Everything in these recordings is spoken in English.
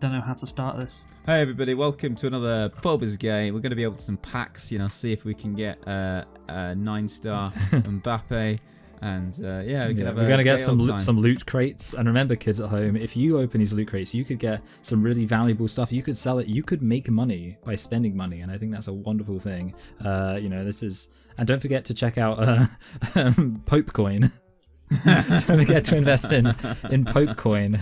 don't know how to start this. Hey everybody, welcome to another Phobos game. We're going to be able to some packs, see if we can get a 9-star Mbappe. And we're going to get some loot crates. And remember, kids at home, if you open these loot crates, you could get some really valuable stuff. You could sell it. You could make money by spending money. And I think that's a wonderful thing. This is... And don't forget to check out Pope Coin. Don't forget to invest in Pope Coin.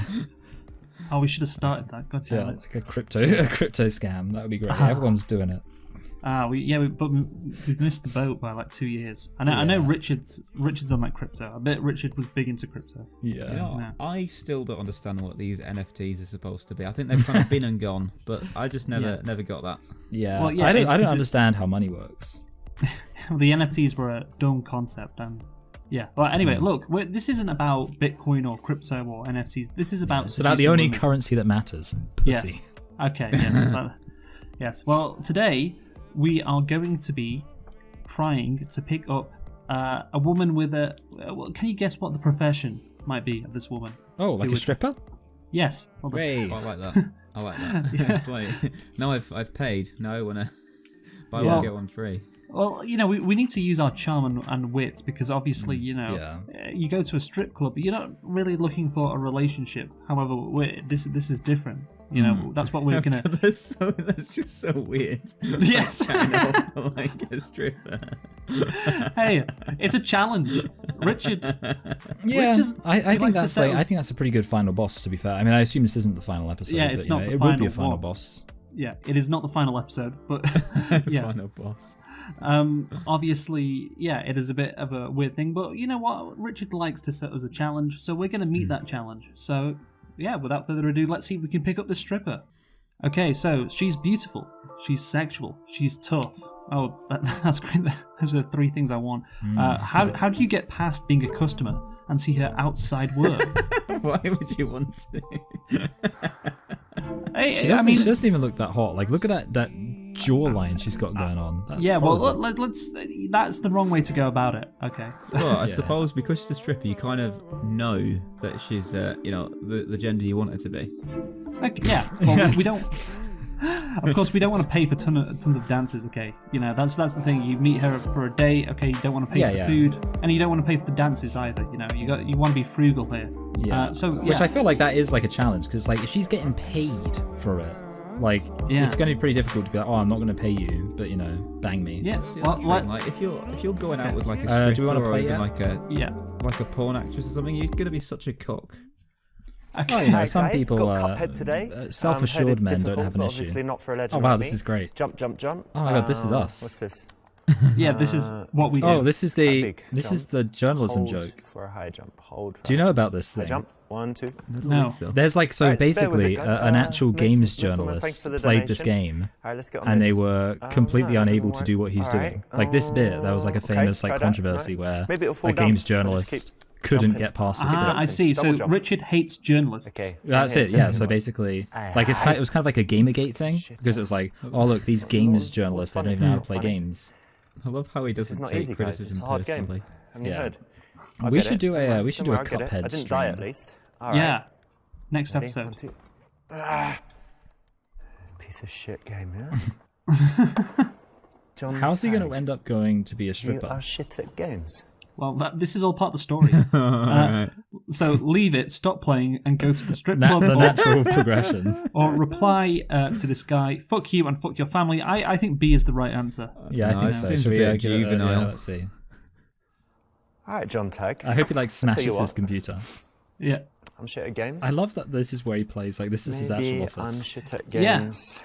Oh, we should have started that. God damn it. Like a crypto scam. That would be great. Everyone's doing it. But we've missed the boat by like 2 years. I know Richard's on that crypto. I bet Richard was big into crypto. Yeah. I still don't understand what these NFTs are supposed to be. I think they've kind of been and gone, but I just never got that. Yeah. Well, I don't understand how money works. The NFTs were a dumb concept, and Well, anyway, look, this isn't about Bitcoin or crypto or NFTs. This is about. It's about the only currency that matters. Pussy. Yes. Okay. Yes. Yes. Well, today we are going to be trying to pick up a woman with a. Can you guess what the profession might be of this woman? Oh, like a stripper? Yes. Hey. I like that. I like that. It's like, now I've paid. Now I want to buy one get one free. Well, we need to use our charm and wits because obviously, you go to a strip club, but you're not really looking for a relationship. However, this is different. That's what we're gonna. That's just so weird. Yes. Like a stripper. Hey, it's a challenge, Richard. Yeah, I think that's a pretty good final boss. To be fair, I mean, I assume this isn't the final episode. Yeah, it's not. It would be a final boss. Yeah, it is not the final episode, but final boss. Obviously, it is a bit of a weird thing, but you know what? Richard likes to set us a challenge, so we're going to meet that challenge. So, without further ado, let's see if we can pick up this stripper. Okay, so she's beautiful, she's sexual, she's tough. Oh, that's great. Those are 3 things I want. How do you get past being a customer and see her outside work? Why would you want to? Hey, she doesn't even look that hot. Like, look at that jawline she's got going on. That's well, let's. That's the wrong way to go about it. Okay. Well, I suppose because she's a stripper, you kind of know that she's, the gender you want her to be. Okay, yeah. Well, we don't. Of course, we don't want to pay for tons of dances. Okay, that's the thing. You meet her for a date. Okay, you don't want to pay for the food, and you don't want to pay for the dances either. You want to be frugal here. Yeah. Which I feel like that is like a challenge because like if she's getting paid for it, like it's going to be pretty difficult to be like, oh, I'm not going to pay you, but bang me. Yeah. Like if you're going out with like a stripper do we want to play or even like a porn actress or something, you're going to be such a cock. Okay. Some people, self-assured men don't have an issue. Not for a oh wow, this is great. Jump. Oh my god, this is us. What's this? This is what we do. Oh, this is the journalism joke. For a high jump. Hold. Do you know about this thing? Jump. 1, 2. No. There's like basically an actual games journalist played this game, and they were completely unable to do what he's doing. Like this bit, there was like a famous controversy where a games journalist couldn't get past this bit. I see. So Richard hates journalists. Okay. That's it. Yeah. So basically, like it was kind of like a Gamergate thing because it was like, oh look, these games journalists, they don't even know how to play games. I love how he doesn't take criticism personally. Yeah. We should do a Cuphead stream. I didn't die at least. Right. Yeah. Next episode. 1, 2. Piece of shit game, yeah. John, how's he going to end up going to be a stripper? You are shit at games. Well, this is all part of the story. So leave it, stop playing, and go to the strip club. The natural progression. Or reply to this guy, fuck you and fuck your family. I think B is the right answer. I think so. Seems a bit juvenile. Let's see. Alright, John Tag. I hope he smashes his computer. Yeah. I'm shit at games. I love that this is where he plays. Like, this is his actual office. I'm shit at games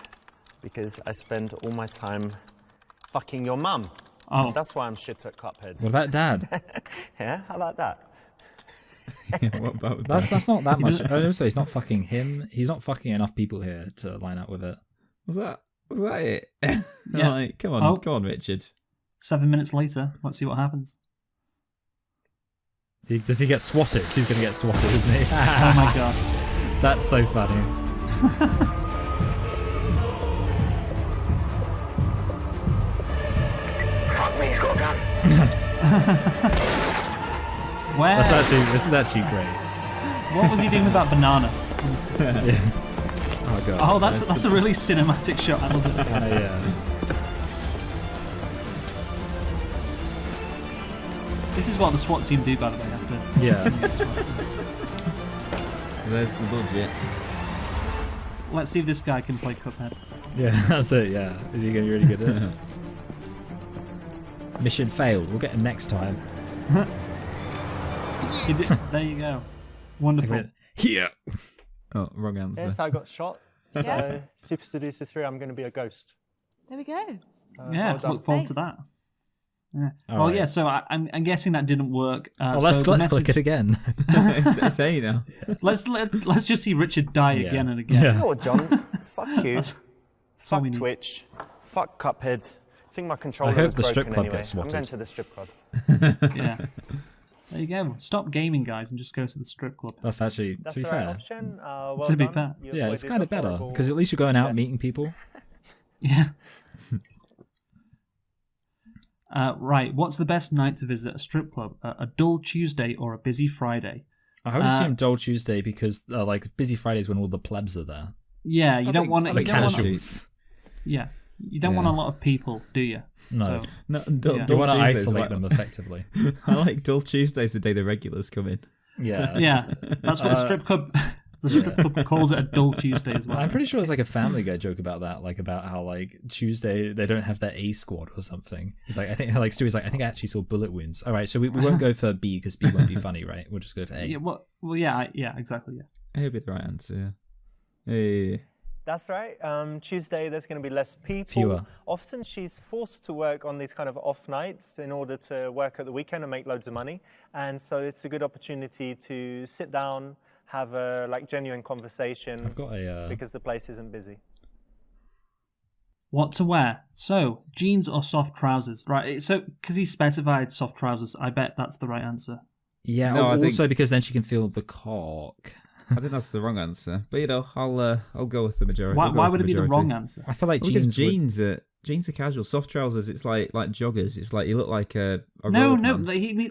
because I spend all my time fucking your mum. Oh. That's why I'm shit at Cuphead. What about Dad? Yeah, how about that? What about that's not that much. Also, he's not fucking him. He's not fucking enough people here to line up with it. Was that it? Yeah. Like, come on, Richard. 7 minutes later, let's see what happens. Does he get swatted? He's going to get swatted, isn't he? Oh my god. That's so funny. Fuck me, he's got a gun. Where? This is actually great. What was he doing with that banana? Oh god. Oh, that's a really cinematic shot. I love it. Yeah. This is what the SWAT team do, by the way. After Yeah. There's the budget. Let's see if this guy can play Cuphead. Yeah, that's it. Yeah. Is he gonna be really good at it? Mission failed. We'll get him next time. There you go. Wonderful. Here. Oh, wrong answer. Yes, I got shot. So, Yeah. Super Seducer 3, I'm going to be a ghost. There we go. Yeah, well done. look forward to that. Yeah. All Well, right. yeah. So I'm guessing that didn't work. Well, let's click it again. Say now. Let's just see Richard die Yeah. again and again. You Yeah. know what, John? Fuck you. That's all we Fuck need. Twitch. Fuck Cuphead. I think my controller hope was the strip broken club anyway. gets I'm going swatted. to the strip club. Yeah. There you go. Stop gaming, guys, and just go to the strip club. That's actually, That's to be the right fair. option. Well To be done. fair. You Yeah, it's avoided kind of the better horrible- because at least you're going out meeting people. Yeah. Right. What's the best night to visit a strip club? A dull Tuesday or a busy Friday? I would assume Dull Tuesday because like busy Fridays when all the plebs are there. Yeah, you don't want it. The You don't want, casuals. yeah, you don't want a lot of people, do you? No. So, No, Yeah. You want to Tuesday's isolate like- them effectively. I like Dull Tuesday's the day the regulars come in. Yeah. yeah, that's what the strip club. The strip club calls it a dull Tuesday as well. I'm pretty sure it's like a Family Guy joke about that, like about how like Tuesday they don't have their A squad or something. It's like I think like Stewie's like I think I actually saw bullet wounds. All right, so we won't go for B because B won't be funny, right? We'll just go for A. Yeah, well, yeah, exactly. Yeah. It'll be the right answer. Yeah. Hey. That's right. Tuesday, there's going to be less people. Fewer. Often she's forced to work on these kind of off nights in order to work at the weekend and make loads of money. And so it's a good opportunity to sit down, have a genuine conversation I've got a because the place isn't busy. What to wear? So, jeans or soft trousers? Right. So, because he specified soft trousers, I bet that's the right answer. yeah. No, I also think- because then she can feel the cock. I think that's the wrong answer, but I'll go with the majority. Why, We'll go why with would it be the majority. wrong answer? I feel like Well, because jeans. jeans are casual. Soft trousers, it's like joggers. It's like you look like a No, roadman.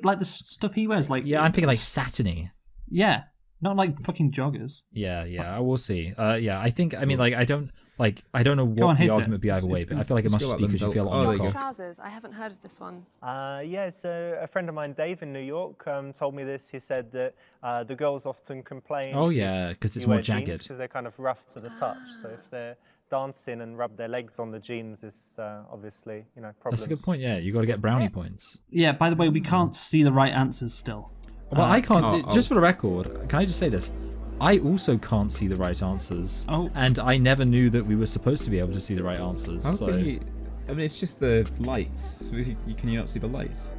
like the stuff he wears, like Yeah, I'm thinking like satiny. yeah, not like fucking joggers. Yeah, I will see. Yeah, I think. I mean, like, I don't know what on, hit the it. argument would be either It's way, but I feel like it just must go just up be them because you feel belts. Oh, there on you the go. cock. Trousers. I haven't heard of this one. Yeah, so a friend of mine, Dave, in New York, told me this. He said that the girls often complain. Oh yeah, because it's more jagged. Because they're kind of rough to the touch. So if they're dancing and rub their legs on the jeans, it's obviously problems. That's a good point. Yeah, you got to get brownie points. Yeah. By the way, we can't see the right answers still. Well, I can't. oh, Just for the record, can I just say this? I also can't see the right answers. Oh. And I never knew that we were supposed to be able to see the right answers. How So can you? I mean, it's just the lights. So can you not see the lights?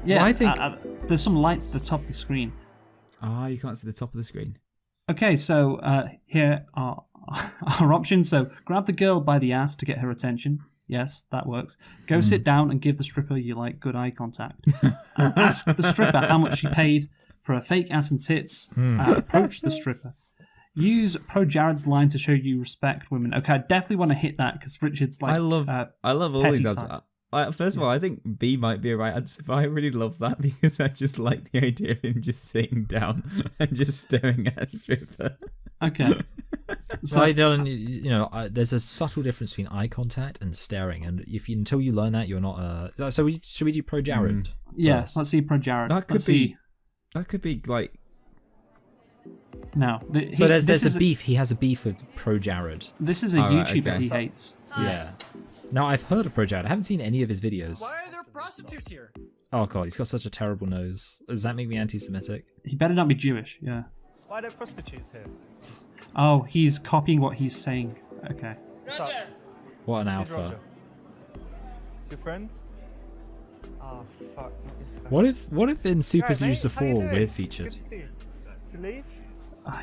Yeah, Well, I think- there's some lights at the top of the screen. Ah, you can't see the top of the screen. Okay, so here are our options. So grab the girl by the ass to get her attention. Yes, that works. Go sit down and give the stripper you like good eye contact. Ask the stripper how much she paid for a fake ass and tits. Approach the stripper. Use Pro Jared's line to show you respect women. Okay, I definitely want to hit that because Richard's like. I love all petty these side. answers. First of all, I think B might be a right answer, but I really love that because I just like the idea of him just sitting down and just staring at a stripper. Okay. So I don't, there's a subtle difference between eye contact and staring, and until you learn that, you're not. So should we do Pro Jared? Yeah, first? let's see Pro Jared. That could Let's be. see. That could be like. No. So there's this a beef. He has a beef with Pro Jared. This is a Alright, YouTuber okay. he hates. Yeah. Now I've heard of Pro Jared. I haven't seen any of his videos. Why are there prostitutes here? Oh god, he's got such a terrible nose. Does that make me anti-Semitic? He better not be Jewish. Yeah. Why are there prostitutes here? Oh, he's copying what he's saying. Okay. What an Who's alpha. Roger? Is your friend? Oh fuck, not this guy. What if in Super Alright, mate, Seducer how you 4 doing? we're Good featured? to see you. To leave?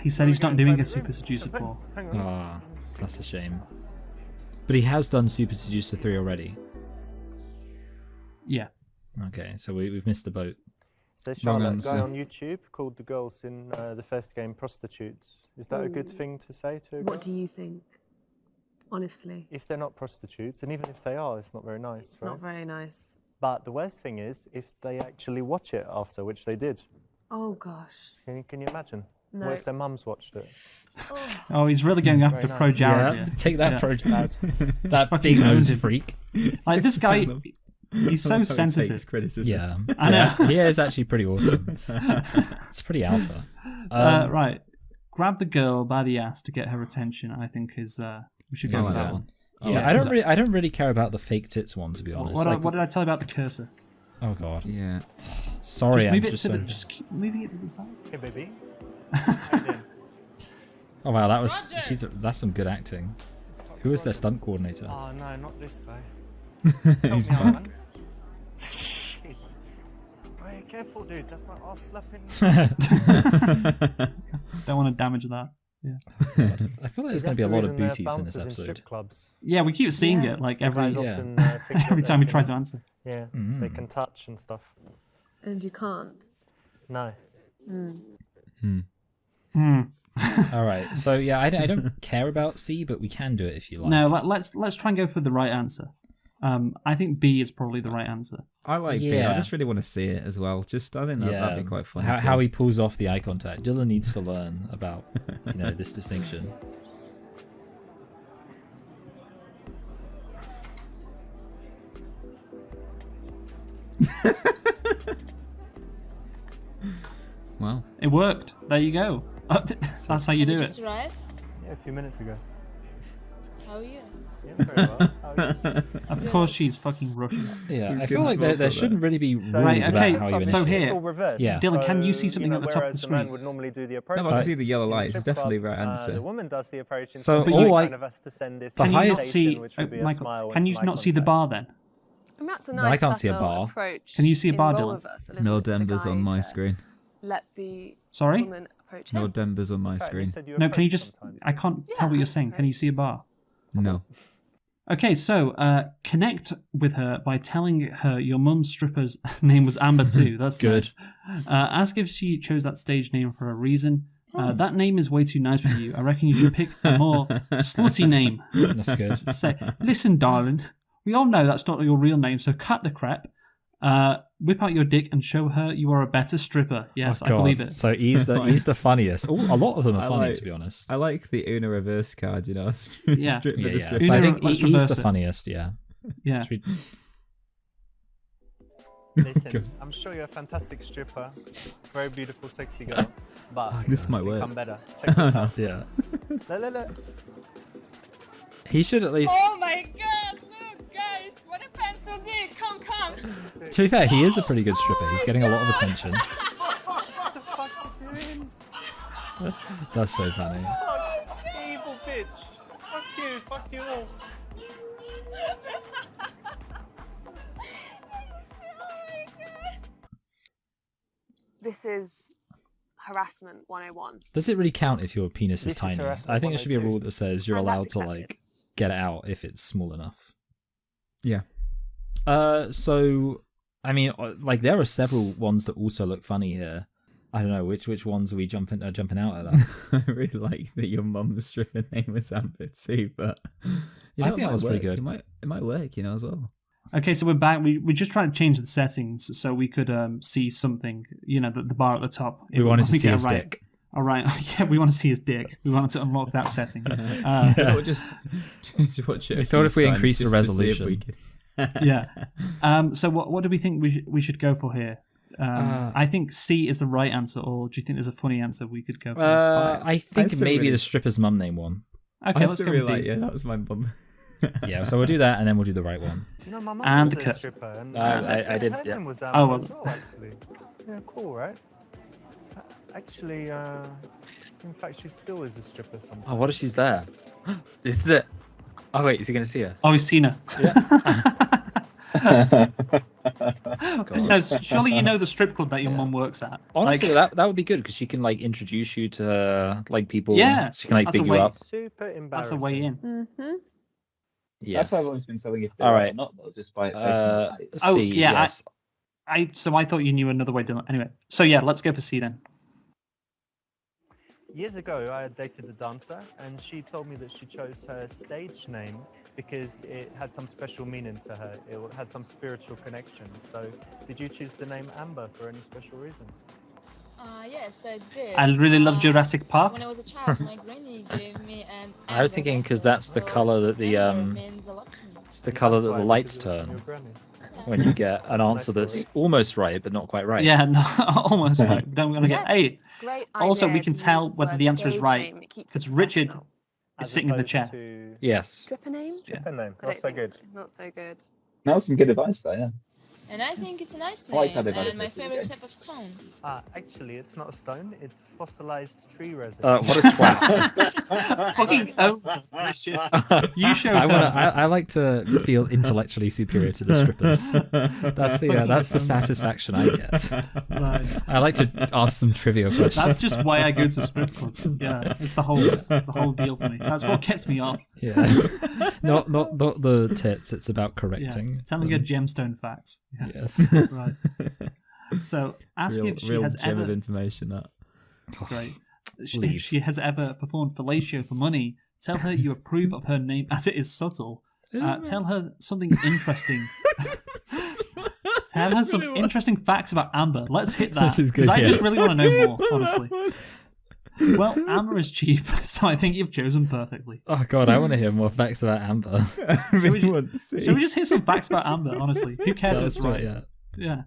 He said he's not Go doing in a the Super room. Seducer Hang- 4. Hang on. Ah, that's a shame. But he has done Super Seducer 3 already. Yeah. Okay, so we've missed the boat. So Wrong Charlotte, guy answer. on YouTube called the girls in the first game prostitutes. Is that a good thing to say to a girl? What do you think? Honestly, If they're not prostitutes, and even if they are, it's not very nice, it's right? not very nice. But the worst thing is if they actually watch it after, which they did. Oh gosh. Can you imagine? No. What if their mums watched it? Oh, he's really going after Very nice. Pro Jared. Yeah, here. take that, Yeah. Pro Jared. That Fucking big owns nose him. freak. Like this guy, he's so How he takes sensitive. criticism. Yeah, I know. He is actually pretty awesome. It's pretty alpha. Right, grab the girl by the ass to get her attention. I think is we should go I for like that that. one. Yeah, I don't really care about the fake tits one, to be honest. What did I tell you about the cursor? Oh god. Yeah. Sorry, Just move I'm it just to the. so... Just keep moving it to the side. Hey, baby. Oh wow, that's some good acting. Who is their stunt coordinator? Oh no, not this guy. He's Help me out, back. man. Shit. Hey, careful, dude. That's my ass slapping. Don't want to damage that. Yeah. I feel like there's going to be a lot of booties in this episode. Strip clubs. Yeah, we keep seeing it like every Guys Yeah. often, think every that time we they try can- to answer. Yeah, Mm. they can touch and stuff. And you can't. No. All right, so yeah, I don't care about C, but we can do it if you like. No, let's try and go for the right answer. I think B is probably the right answer. I like B. Yeah. I just really want to see it as well. Just I think that'd be quite fun. How he pulls off the eye contact. Dylan needs to learn about this distinction. Well, It worked. There you go. That's how you do Just it. arrived? Yeah, a few minutes ago. How are you? Yeah, very well. How are you? Of course, she's fucking Russian. Yeah, I Good feel like there spot shouldn't really be rules Right, okay, about how you so initiate. here- It's all reversed. Yeah. Dylan, can you see something at the top of the whereas the man screen? would normally do the approach. no, but I can see Right. the yellow In a lights. It's strip definitely club, right answer. The woman does the approach. And So simply all kind I- of has to send this the Can you not highest- see, which would be a Michael? smile Can and you some eye not see the contact. bar then? And that's a No, nice I can't see a subtle bar. approach. Can you see a bar, in Dylan? role reversal, isn't No it, for the Denver's on guy my to screen. Let the Sorry? woman approach No him. Denver's on my Sorry, screen. you said you No, can you approach just? sometimes. I can't tell what Yeah, you're saying. Can you see a bar? No. Okay, so connect with her by telling her your mum's stripper's name was Amber too. That's Good. nice. Ask if she chose that stage name for a reason. That name is way too nice for you. I reckon you should pick a more slutty name. That's good. Say, listen, darling, we all know that's not your real name, so cut the crap. Whip out your dick and show her you are a better stripper. Yes, Oh, I God. believe it. So he's the funniest. A lot of them are I funny, like- to be honest. I like the Una reverse card, Yeah. Strip for Yeah, the yeah. strip. So I Una, think let's he's reverse the it. funniest. Yeah. Yeah. Should we- Listen, I'm sure you're a fantastic stripper, very beautiful, sexy girl, but This might you work. become better. Check this out. Yeah. Look. He should at least. Oh my god, look guys, what a pencil did. Come. To be fair, he is a pretty good stripper. He's getting a lot of attention. What the fuck are you doing? That's so funny. Fuck, evil bitch. Fuck you all. This is harassment 101. Does it really count if your penis is This is tiny? harassment I think it should be a 102. rule that says you're And allowed that's to accepted. like get it out if it's small enough. Yeah. So I mean, like there are several ones that also look funny here. I don't know which ones are we jumping out at us. I really like that your mum's stripper name was Amber too, but I think it that might was pretty work. good. It might work, as well. Okay, so we're back. We just tried to change the settings so we could see something. The bar at the top. We wanted to we see get his it right. dick. All right. Yeah, we want to see his dick. We wanted to unlock that setting. Or just watch it. We a thought few if we times increased the just to see if we resolution. could- Yeah. So what do we think we should go for here? I think C is the right answer, or do you think there's a funny answer we could go for? I think still maybe really- the stripper's mum name one. Okay, I let's still go really with like. B. Yeah, that was my mum. Yeah, so we'll do that and then we'll do the right one. You know, my mum And was the a cut. stripper. And I did, her yeah. name was Oh, Amber was as well, actually. Yeah, cool, right? Actually, in fact, she still is a stripper sometimes. Oh, what if she's there? Is it? Oh wait, is he gonna see her? Oh, he's seen her. Yeah. No, surely you know the strip club that your mum works at. Honestly, Like, that would be good because she can like introduce you to like people. Yeah, She can like that's a big you way- up. Super embarrassing. that's a way in. Mm-hmm. Yes. That's why I've always been telling you. to All do it, right. Not just by. Oh, C, yeah, Yes. So I thought you knew another way to. Anyway, so yeah, let's go for C then. Years ago, I had dated a dancer, and she told me that she chose her stage name because it had some special meaning to her. It had some spiritual connection. So, did you choose the name Amber for any special reason? Yeah, Yes, I did. I really love Jurassic Park. When I was a child, my granny gave me an. I was thinking because that's the color that the means a lot to me. it's the color That's that why, the lights because of your turn granny. when you get an That's a answer nice that's story. almost right but not quite right. Yeah, no, almost right. We don't want to get. Yes. Hey, Great also we idea can to tell use whether word the answer is stage right name. It keeps because it Richard professional. is As sitting in the opposed chair. to Yes. Stripper name? stripper name. I Not don't so think good. so. Not so good. That was some good advice, though. Yeah. And I think it's a nice I like how name they've added and my this to the favorite game. type of stone. Actually, it's not a stone. It's fossilized tree resin. What a twat. Fucking Richard. You showed I want to. her. I like to feel intellectually superior to the strippers. That's the satisfaction I get. Right. I like to ask them trivia questions. That's just why I go to strip clubs. Yeah, it's the whole deal for me. That's what gets me off. Yeah. not the tits. It's about Yeah, correcting. telling them. her gemstone facts. Yeah. Yes. Right. So ask real, if she real has gem ever. of information. That. Great. If Leave. she has ever performed fellatio for money, tell her you approve of her name as it is subtle. Tell her something interesting. Tell her some interesting facts about Amber. Let's hit that. This is good, Because I yeah. just really want to know more, honestly. Well, Amber is cheap, so I think you've chosen perfectly. Oh god, I want to hear more facts about Amber. I really want to see. Should we just hear some facts about Amber, honestly? Who cares if Let's it's do right? it, yeah.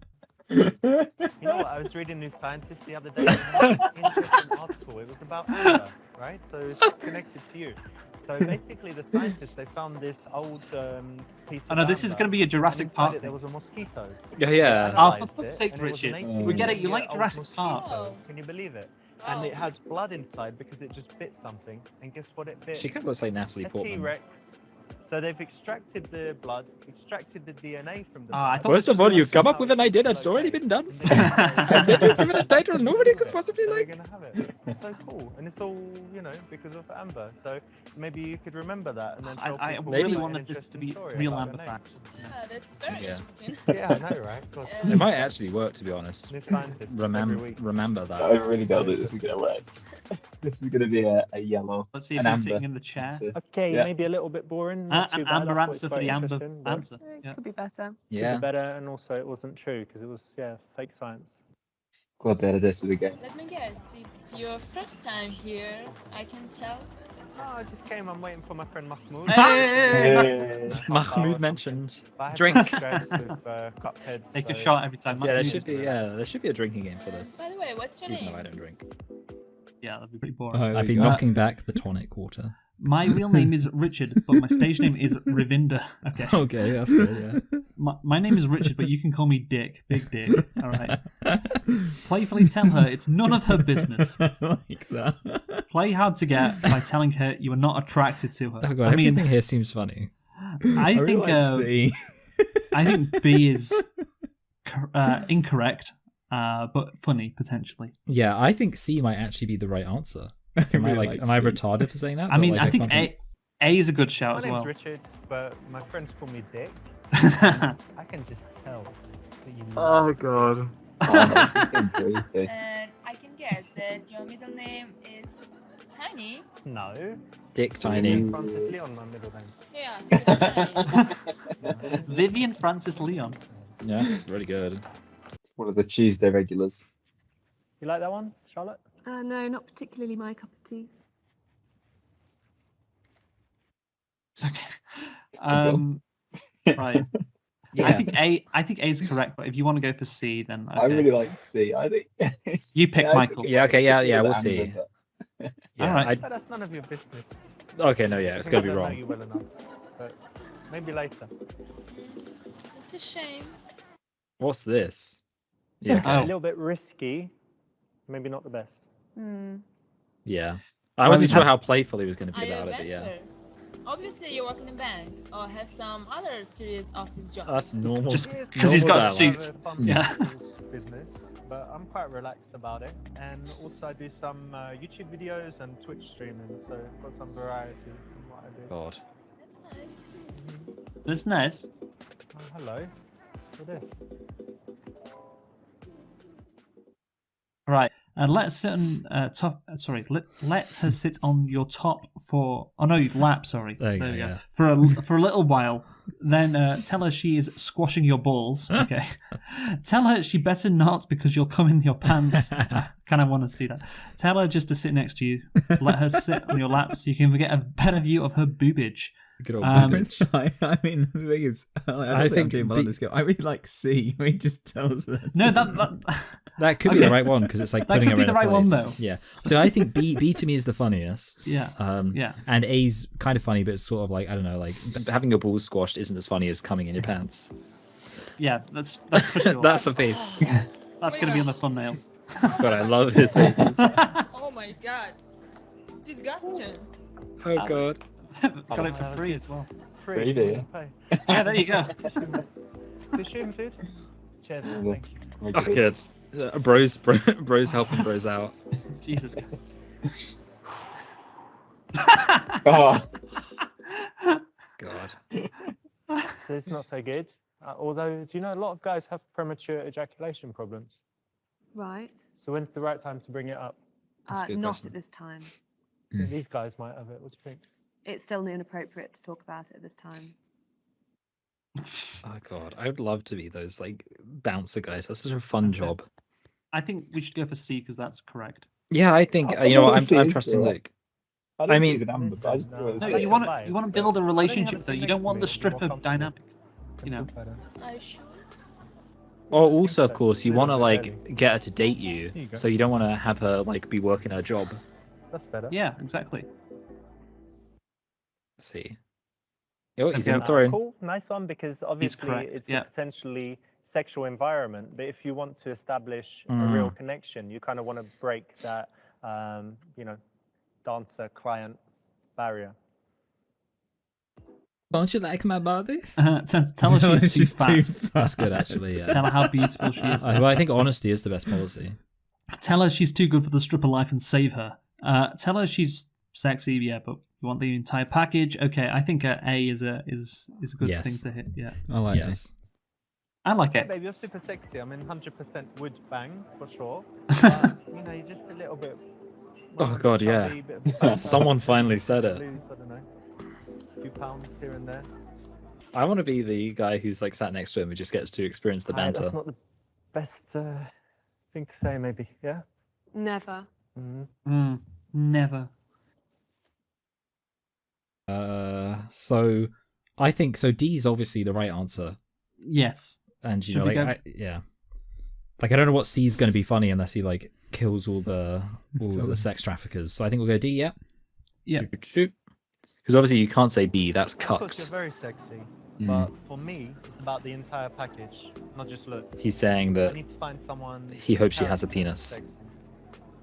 Yeah. You know what? I was reading New Scientist the other day. And there was an interesting article. It was about amber, right? So it's connected to you. So basically, the scientists they found this old piece of. I know this is amber, going to be a and Jurassic inside Park it there thing. was a mosquito. Yeah, They yeah. Oh, for analysed fuck's it, sake, and it was an Richard. 18 We get it. You like year-old Jurassic Park. mosquito. Can you believe it? And it had blood inside because it just bit something. And guess what it bit? She kind of looks like Natalie A Portman. T-Rex. So they've extracted the blood, extracted the DNA from the I blood. thought First of all, you've come up with an idea Somehow that's already been done. and then And then you've given a title nobody could possibly so like. They're gonna have it. It's so cool, and it's all because of Amber. So maybe you could remember that and then tell I people really quite an wanted this to interesting be story real about Amber your name. facts. Yeah, that's very Yeah. interesting. Yeah, I know, right? God. It might actually work, to be honest. New scientists every week. Remember that. I really know that this is going to work. This is going to be a yellow. Let's see if An he's amber sitting in the chair. answer. Okay, Yeah. maybe a little bit boring. An Not too bad. Amber I thought answer it's for the quite Amber interesting, but answer. It Yeah. could be better. Could Yeah. be better, and also it wasn't true because it was fake science. Glad they added this to the game. Let me guess, it's your first time here, I can tell. No, I just came. I'm waiting for my friend Mahmoud. Hey. Mahmoud mentioned. But I had Drink. some stress with Cuphead. Take a so- shot every time. Yeah, there Mahmoud should is be. correct. There should be a drinking game for this. By the way, what's your Even though name? I don't drink. Yeah, that'd be pretty boring. Oh, I'd be knocking back the tonic water. My real name is Richard, but my stage name is Ravinda. Okay. Okay, that's good, yeah. My name is Richard, but you can call me Dick. Big Dick. All right. Playfully tell her it's none of her business. like that. Play hard to get by telling her you are not attracted to her. Oh god, I mean, everything here seems funny. I really think like C. I think B is incorrect, but funny potentially. Yeah, I think C might actually be the right answer. Am I really like, like am I C. retarded for saying that? I But, mean, like, I think can't A is a good shout My as name's well. Richard, but my friends call me Dick. I can just tell that you Oh god. Oh, this is getting creepy. And I can guess that your middle name is Tiny. No. Dick Tiny. Francis Leon, my middle name's. Yeah, it's Tiny. Vivian Francis Leon. Yeah, really good. One of the Tuesday regulars. You like that one, Charlotte? No, not particularly my cup of tea. Right. Yeah. I think A is correct, but if you want to go for C, then okay. I really like C. I think it's, You pick I think Michael. it Yeah, okay, might be yeah, a bit we'll Amber, see. but- Yeah, Alright. But that's none of your business. Okay, no, yeah, it's gonna be I don't know wrong. you well enough, but maybe later. It's a shame. What's this? Yeah, Oh. A little bit risky, maybe not the best. Hmm. yeah. I wasn't we've sure had- how playful he was going to Are be you a about it, but yeah. banker? Obviously, you work in a bank or have some other serious office job. That's normal. Just Yes, 'cause he's normal got a dialogue. suit. I have a Yeah. pharmaceuticals business, but I'm quite relaxed about it. And also I do some YouTube videos and Twitch streaming, so I've got some variety in what I do. God. That's nice. That's nice. Oh, hello. What's this? Right. Let her sit on top. Sorry, let her sit on your top for. Oh no, lap. Sorry. There you go, yeah. For a little while. Then tell her she is squashing your balls. Okay. Tell her she better not because you'll come in your pants. I kind of want to see that. Tell her just to sit next to you. Let her sit on your lap so you can get a better view of her boobage. Good old boobage. I mean, the thing is, I don't think I'm doing well on this game. I really like C. He just tells us. No, that could be the right one because it's like that putting could her be in the a right place. one though. Yeah. So I think B to me is the funniest. Yeah. Yeah. And A's kind of funny, but it's sort of like I don't know, like Having your balls squashed isn't as funny as coming in your pants. Yeah, that's for sure. That's a face. That's going to be on the thumbnail. God, I love his faces. Oh my god. It's disgusting. Oh god. Got it for free as well. Free, do you? Pay. Yeah, there you go. Fishing, dude. Cheers, man. Thank you. Oh, good. Bros helping bros out. Jesus. Oh, God. So it's not so good. Although, do you know a lot of guys have premature ejaculation problems? Right. So when's the right time to bring it up? That's a good Not question. at this time. These guys might have it. What do you think? It's still inappropriate to talk about it at this time. Oh god, I would love to be those like bouncer guys. That's such a fun job. I think we should go for C because that's correct. Yeah, I think I you know what, think C I'm is trusting correct. Luke. I mean, mean, an amber, but I listen, thought it was No, I good. you like want the to vibe, you want to but build a why don't you have relationship a though. seat You next don't to want me the and be more stripper comfortable? dynamic. Can You know. talk better. Are you sure? Or I think also, of so. course, you A want to little bit like early. get her to date you, Here you go. so you don't want to have her like be working her job. That's better. Yeah, exactly. Let's see. Oh, he's There in we the go. throne. Cool, nice one, because obviously correct, it's yeah. a potentially sexual environment, but if you want to establish a real connection, you kind of want to break that, you know, dancer-client barrier. don't you like my body? Tell her she's too fat. That's good actually. Yeah. Tell her how beautiful she is. Well, I think honesty is the best policy. Tell her she's too good for the stripper life and save her. Tell her she's sexy, yeah, but you want the entire package. Okay, I think A is a good Yes. thing to hit. Yeah, I like Yes. I like Yeah, it. babe, you're super sexy. I mean, 100% would bang for sure. But, you know, you're just a little bit. Oh, a bit God, yeah. chubby, bit of fat, Someone maybe finally you said could it. lose, I don't know, a few pounds here and there. I want to be the guy who's like sat next to him and just gets to experience the banter. That's not the best thing to say, maybe. Yeah. Never. Never. So I think so. D is obviously the right answer, Yes. and you Should know, we like, go- yeah, like I don't know what C is going to be funny unless he like kills all the sex traffickers. So I think we'll go D. Yeah. Yeah. Because obviously you can't say B. That's Of course, you're cucked. very sexy. But for me, it's about the entire package, not just looks. He's saying I that need to find someone. he hopes she has a character penis. sexy.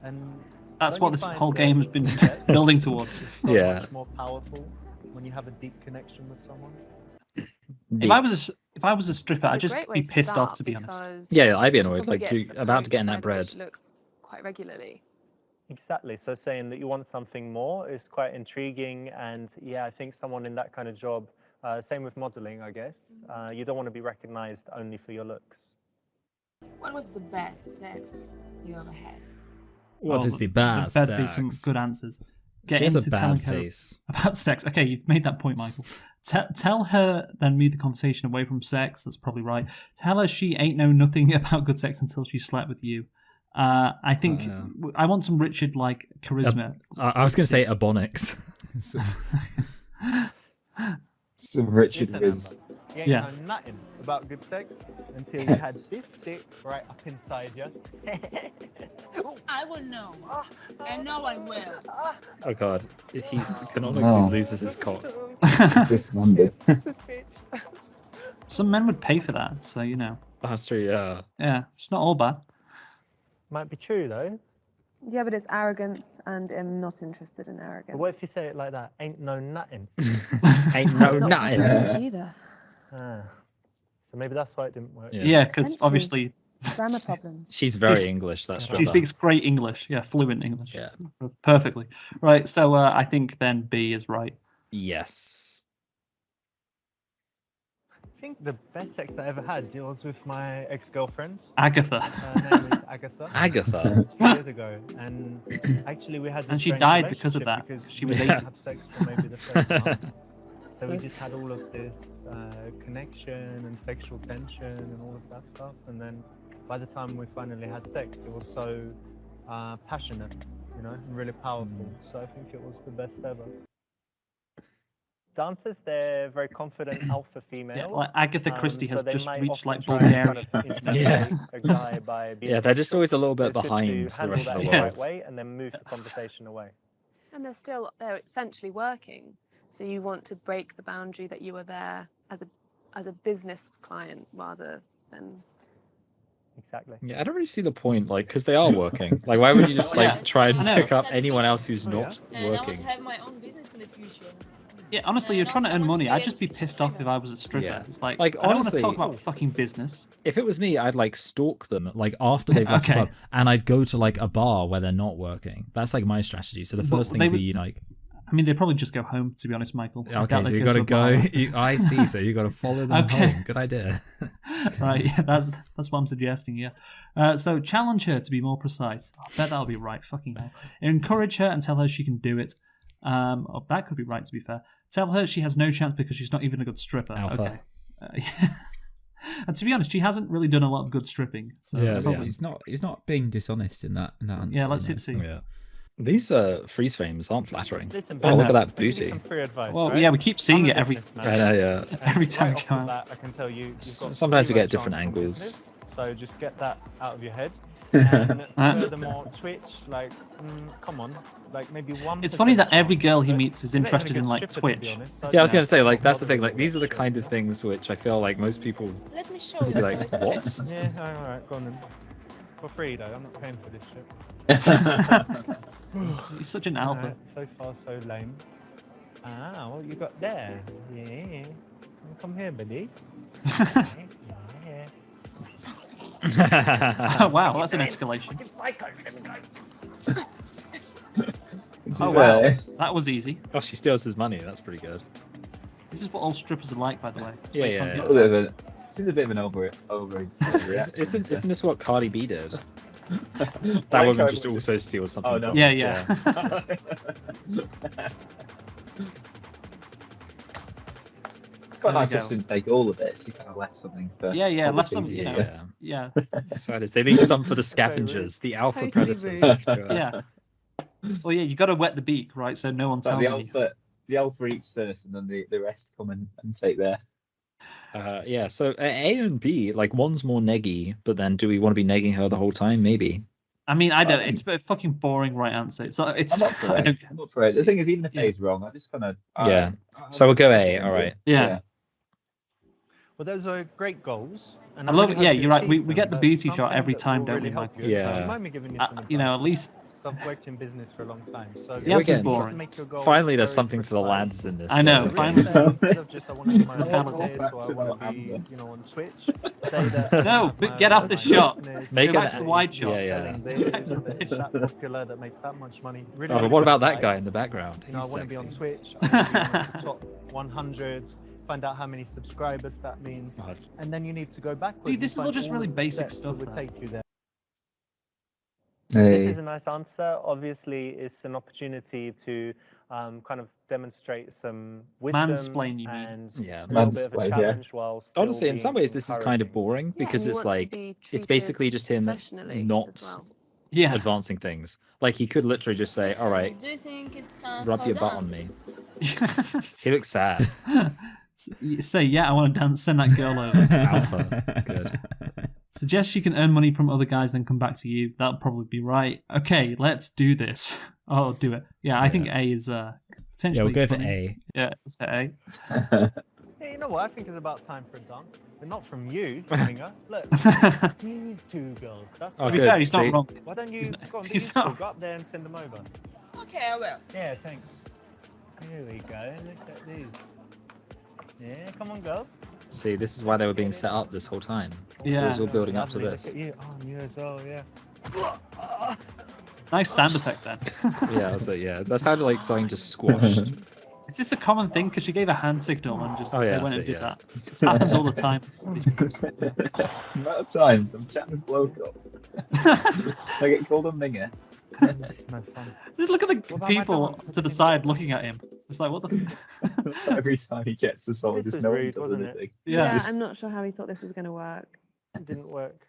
And That's don't what you this find whole that game has been sex building towards. is so Yeah. much more powerful when you have a deep connection with someone. B. If I was a stripper, This I'd is a just great way be to pissed off, start to be honest. because Yeah, I'd be she annoyed. probably Like, gets you're about to get in that approached by bread. the bitch looks quite regularly. Exactly. So saying that you want something more is quite intriguing, and yeah, I think someone in that kind of job. Same with modeling, I guess. You don't want to be recognized only for your looks. What was the best sex you ever had? What is the There best better be some sex? good answers. She Get has a into telling bad her face. about sex. Okay, you've made that point, Michael. Tell her, then move the conversation away from sex. That's probably right. Tell her she ain't know nothing about good sex until she slept with you. I think I want some Richard like charisma. I was going to say Ebonics. Some Richard Listen, was. Amber, you ain't Yeah. know nothing about good sex until you had this dick right up inside you. I will know. And no one will. Oh god, he canonically No. loses his cock. Just wondered. Some men would pay for that, so you know. That's true. Yeah. Yeah, it's not all bad. Might be true though. Yeah, but it's arrogance, and I'm not interested in But arrogance. what if you say it like that? Ain't no nothing. Ain't no It's not nothing. French either. Ah. So maybe that's why it didn't work. Yeah. Yeah, because Potentially. obviously Grammar problems. She's very She's- English. That's she speaks great English. Yeah, fluent English. Yeah. Perfectly. Right, so I think then B is right. Yes. think the best sex I ever had was with my ex-girlfriend. Agatha. Her name is Agatha. It Agatha. was a few years ago, and actually we had this And she strange died because of relationship that. because She we was didn't 80. have sex for maybe the first month. So we just had all of this connection and sexual tension and all of that stuff, and then by the time we finally had sex, it was so passionate, you know, and really powerful. So I think it was the best ever. Dancers, they're very confident alpha females. Yeah, like Agatha Christie has so they just might reached often like try and Bulgaria. kind of intimidate a guy by being Yeah, they're just sexual. always a little So bit it's good behind to the handle rest that of in the the world. right way and then move the conversation away. And they're essentially working. So you want to break the boundary that you were there as a business client rather than. Exactly. Yeah, I don't really see the point, like, because they are working. Like, why would you just like try and I know. pick up anyone else who's Oh, yeah? not And I want working? to have my own business in the future. Yeah, honestly, you're And trying to also I earn want to money. be I'd a just be Twitch pissed off if streamer. I was a stripper. Yeah. It's like Like, I don't want to honestly- talk about fucking business. If it was me, I'd like stalk them. Like after they've left Okay. the club, and I'd go to like a bar where they're not working. That's like my strategy. So the Well, first thing they would be like, I mean, they probably just go home, to be honest, Michael. I doubt okay, so they'd you got to a go. bar. I see. So you got to follow them Okay. home. Good idea. Right, yeah, that's what I'm suggesting, yeah. So challenge her to be more precise. I bet that'll be right, fucking hell. Encourage her and tell her she can do it. Oh, that could be right, to be fair. Tell her she has no chance because she's not even a good stripper. Alpha. Okay. And to be honest, she hasn't really done a lot of good stripping. So Yeah, that's yeah. all- He's not being dishonest in that answer. yeah, let's you hit know. C. Yeah. These freeze frames aren't flattering. Listen, Oh, I look know. at that I'll give you booty. some free advice, Well, right? yeah, we keep seeing I'm a it every businessman, I know, yeah. and every time right we off come the out. bat, I can tell you, you've got Sometimes we zero get different chance in angles. business, so just get that out of your head. And furthermore, Twitch, like, come on, like maybe 1%. It's funny that every chance, girl he but meets is you're not even a interested good in like stripper, to be Twitch. honest, so Yeah, I was don't gonna say, like, bother that's the thing. with Like, all these are that the shit. kind of things which I feel like most people Let me show would you be the like, voice what? chat. Yeah, alright, go on then. For free though, I'm not paying for this shit. He's such an alpha. Alright, so far so lame. Ah, what you got there? Yeah. Come here, buddy. Yeah. Oh, wow, that's an escalation. Oh, wow, Well, that was easy. Oh, she steals his money. That's pretty good. This is what all strippers are like, by the way. Yeah, Make yeah, content. a little bit of a, seems a bit of an overreaction. Isn't this what Cardi B did? That Why woman Cardi just B also steals something. Oh, no. from Yeah, him. yeah. Quite There we nice go. just didn't take all of it. She kind of left something for. Yeah, yeah, other left some, people. you know. Yeah. Yeah, So it is. They leave some for the scavengers, the alpha Totally predators. rude. Sure. yeah. Well, yeah, you got to wet the beak, right? So no one But tells you. the alpha eats first, and then the rest come and take their. Yeah. So A and B, like one's more neggy, but then do we want to be negging her the whole time? Maybe. I mean, I don't. It's a fucking boring right answer. It's. I'm up for I it. don't. I'm up for it. The thing is, even if Yeah. A is wrong, I just kind of. Yeah. So we'll go A. All right. Yeah. Well, those are great goals. And I love really it. Yeah, hope you you're right. achieve We get the them, booty but shot every something that time, will don't really we, help Michael? you. Yeah. So do you mind me giving you some advice? You know, at least So I've worked in business for a long time, so The answer's again, boring. make your goals Finally, there's very something for the precise. lads in this. I know, So finally. really say, instead of just I want to be my own Mentality. business or I want to be, you know, on Twitch, say that. No, I have but my get own off the online shot. business, Make Go it back to the a- wide shot. yeah, yeah. selling this, that is that popular, that makes that much money. Really, Oh, but really what about that guy precise. in the background? You know, I He's want to be on sexy. Twitch. I want to be one of the top 100. Find out how many subscribers that means, Oh, and then you need to go backwards. Dude, and this is all find just really of the basic steps stuff, that would man. take you there. Hey. This is a nice answer. Obviously, it's an opportunity to kind of demonstrate some wisdom Mansplain, you mean. and Yeah. a little bit of a Mansplain, yeah. challenge while still Honestly, in some being ways, this is kind of encouraging. boring Yeah, because and you it's want to like be it's treated basically just him professionally not as well. Yeah. advancing things. Like he could literally just say, Listen, "All right, do you think it's time rub for your a butt on dance? me." He looks sad. Say, yeah, I want to dance. Send that girl over. Alpha. Good. Suggest she can earn money from other guys, then come back to you. That'll probably be right. Okay, let's do this. Oh, do it. Yeah, I think A is Yeah, potentially. we'll go for funny. A. Yeah, let's say A. Hey, you know what? I think it's about time for a dance, but not from you, Winger. Look, these two girls. That's Oh, To be good. fair, he's not See? wrong. Why don't you He's not- go on, be he's useful, not- go up there and send them over? Okay, I will. Yeah, thanks. Here we go. Look at these. Yeah, come on, girls. See, this is why they were being set up this whole time. It Yeah. was all building up to Lovely, this. Look at you. Oh, you as well, yeah. Nice sound effect then. Yeah, I was like, yeah, that sounded like something just squashed. Is this a common thing? Because she gave a hand signal and just Oh, yeah, they went that's and it, did yeah. that. It happens all the time. Amount of times I'm chatting this bloke up. I get called a minger. This is no fun. Just look at the What about my people dance? to the side looking at him. It's like, what the? Every time he gets to someone, This just was no one rude, does wasn't it? anything. Yeah. Yeah, I'm not sure how he thought this was going to work. It didn't work.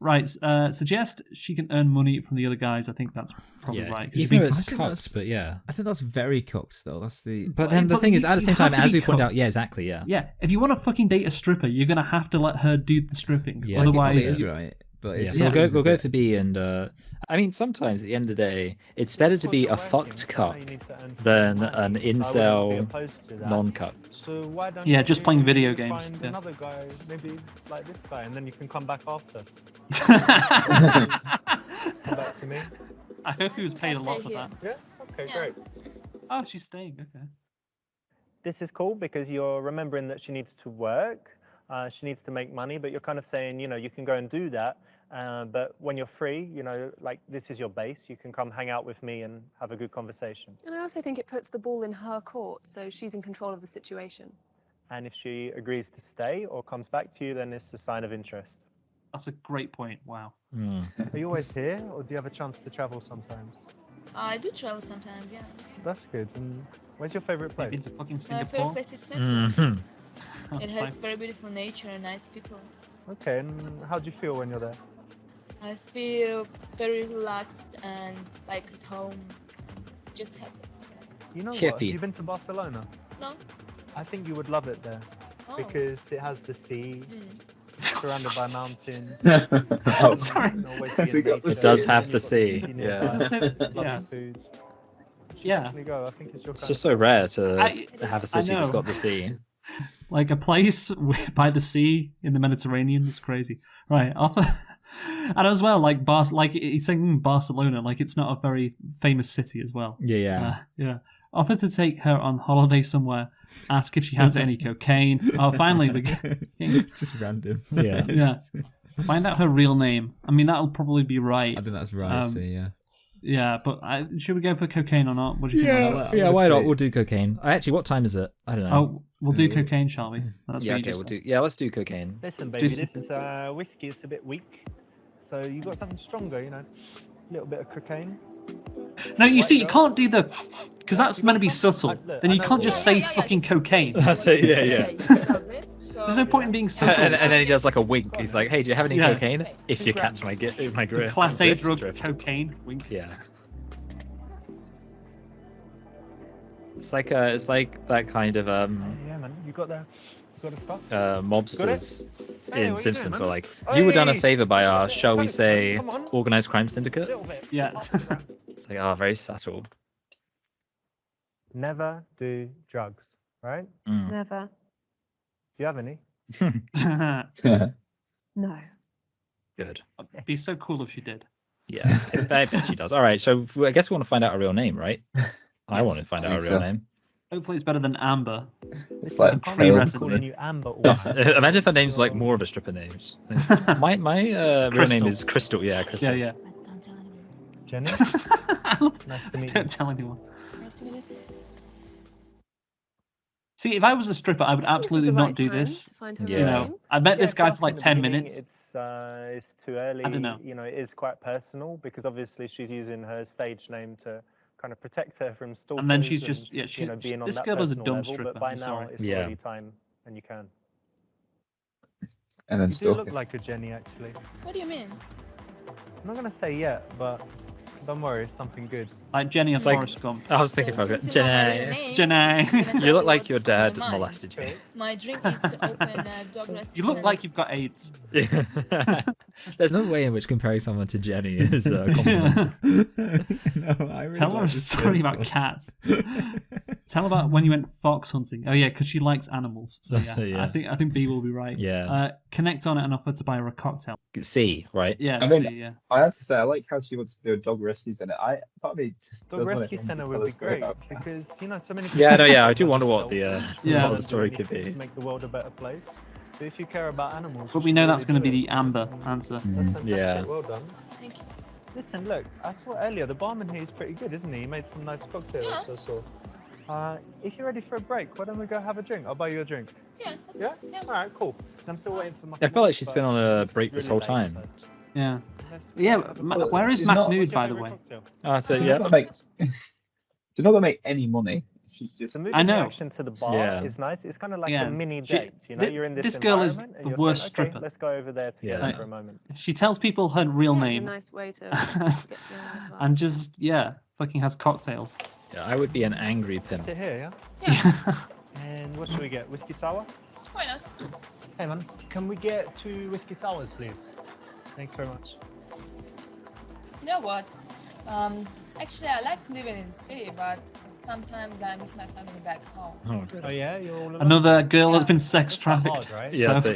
Right. Suggest she can earn money from the other guys. I think that's probably right. 'cause Even though you it's I think that's- cocked, but yeah. I think that's very cooked, though. That's the. But then the But thing is, you- at the you same time, have to as be we pointed cooked. out, yeah, exactly, yeah. Yeah, if you want to fucking date a stripper, you're gonna have to let her do the stripping. Yeah, Otherwise, It is right. But Yeah, it's, so Yeah. we'll go for B and I mean, sometimes at the end of the day, it's better to be a fucked cup than an incel non-cup. So why don't Yeah, just playing video you games, Find yeah. another guy, maybe like this guy, and then you can come back after. Come back to me. I hope he was paid a I'll lot stay for here. that. Yeah. Okay. Yeah. Great. Oh, she's staying. Okay. This is cool because you're remembering that she needs to work, she needs to make money, but you're kind of saying, you know, you can go and do that, but when you're free, you know, like this is your base, you can come hang out with me and have a good conversation. And I also think it puts the ball in her court, so she's in control of the situation. And if she agrees to stay or comes back to you, then it's a sign of interest. That's a great point. Wow. Are you always here, or do you have a chance to travel sometimes? I do travel sometimes, yeah. That's good. And where's your favorite Maybe place? to fucking My favorite Singapore. place is Cyprus. Mhm. Oh, It it's has like- very beautiful nature and nice people. Okay, and how do you feel when you're there? I feel very relaxed and like at home. Just happy. You know what? Hippie. Have you been to Barcelona? No? I think you would love it there Oh. because it has the sea, Mm. surrounded by mountains. Oh, Sorry. You can always be in It got the nature, It does and have then the you've got sea, city yeah. nearby, lovely Yeah. food. You should Yeah. definitely go. I think it's your It's kind just of so rare to I- have a I city that's know. got the sea. Like a place by the sea in the Mediterranean. It's crazy. Right. And as well, like like he's saying Barcelona, like it's not a very famous city as well. yeah. Yeah. Offer to take her on holiday somewhere. Ask if she has any cocaine. Oh, finally we get. just random. Yeah. Yeah. Find out her real name. I mean, that'll probably be right. I think that's right. So, yeah. Yeah, but should we go for cocaine or not? What do you think? Yeah, I yeah, wanna why not? see. We'll do cocaine. Actually, what time is it? I don't know. Oh, we'll do cocaine, shall we? That's Yeah, what you okay, just we'll said. do. Yeah, let's do cocaine. Listen, baby, Just- this whiskey is a bit weak, so you got something stronger, you know, a little bit of cocaine. No, you White see, you girl. can't do the because that's meant to be subtle. Look, Then I you know can't all just that. say Yeah, fucking just- cocaine. That's it, yeah, yeah. He just does it. So There's no point in being And, subtle. and then he does like a wink. He's like, "Hey, do you have any Yeah. cocaine? If 2 you catch grams. my The drift." Class A drift, drug, drift. cocaine. Wink. Yeah. It's like that kind of Yeah, man, you got the stuff. mobsters Hey, what are you in doing, Simpsons man? were like, "You were done a Hey! favor by our, Just a shall we bit, say, come on. organized crime A syndicate." little bit. Yeah. Half a gram. It's like, oh, very subtle. Never do drugs, right? Do Mm. Never. you have any? No. Good. It'd be so cool if she did. Yeah, I bet she does. All right, so I guess we want to find out her real name, right? I Yes, want to find out her Lisa. real name. Hopefully, it's better than Amber. It's I like can't free believe I'm resin. calling you Amber. all No, night. imagine if her name's like more of a stripper name. My real name Crystal. is Crystal. Yeah, Crystal. Yeah, But don't tell anyone. Jenny, yeah. nice to meet you. Don't tell anyone. Nice to meet you. See, if I was a stripper, I would I think this is absolutely the not right do time this. to find her Yeah. You real know, name. I met this Yeah, guy plus for like in the 10 beginning, minutes. It's too early. don't know. You know, it is quite personal because obviously she's using her stage name to kind of protect her from stalkers. And then she's just, yeah, you she's, know, being on this that girl is a personal dumb level. stripper. But by I'm now sorry. it's Yeah. already time, and you can. And then You do look stalking. like a Jenny, actually. What do you mean? I'm not gonna say yet, but don't worry, it's something good. Like Jenny and It's like- Forrest Gump. I was thinking So about it. since you know my real Jenny. name, Jenny. I'm gonna tell You look like what's your on dad my mind. molested you. My dream is to open a dog rescue You look center. like you've got AIDS. There's no way in which comparing someone to Jenny is a compliment. No, I really Tell her like a this story first about one. cats. Tell her about when you went fox hunting. Oh yeah, because she likes animals. So yeah, So, yeah. I think B will be right. Yeah. Connect on it and offer to buy her a cocktail. C, right? Yeah, I mean, see, yeah. I have to say, I like how she wants to do a dog rescue center. Part of me Dog does want rescue everyone to center tell would a be story great about cats. because you know so many. Yeah, no, people yeah, I are do wonder what selfish the Yeah. and what don't the do story could anything be. to make the world a better place. But if you care about animals, But you we should know really that's going to do be it. the Amber answer. That's fantastic. Yeah. Well done. Thank you. Listen, look, I saw earlier the barman here is pretty good, isn't he? He made some nice cocktails. Yeah. I saw. If you're ready for a break, why don't we go have a drink? I'll buy you a drink. Yeah. Yeah? All right, cool. 'Cause I'm still waiting for my. I feel like she's been on a break this whole time. Yeah. Let's Yeah. have a Well, Where is she's Mahmood, What's your by the favourite way? cocktail? Ah, so She's yeah. not gonna make. She's not gonna make any money. She's just. The moving I know. reaction to the bar Yeah. is nice. It's kind of like Yeah. a mini She- date. You know, you're in this girl is environment and the you're worst saying, stripper. okay, let's go over there together Yeah. for a moment. She tells people her real Yeah, it's a name. nice way to get to know as well. And just, yeah, fucking has cocktails. Yeah, I would be an angry pimp. Sit here, yeah? Yeah. And what should we get? Whiskey sour? Why not? Hey man, can we get 2 whiskey sours, please? Thanks very much. You know what? Actually, I like living in the city, but sometimes I miss my family back home. Oh yeah, you're all alone? Another girl Yeah. has been sex That's quite trafficked. hard, right? Yeah, So-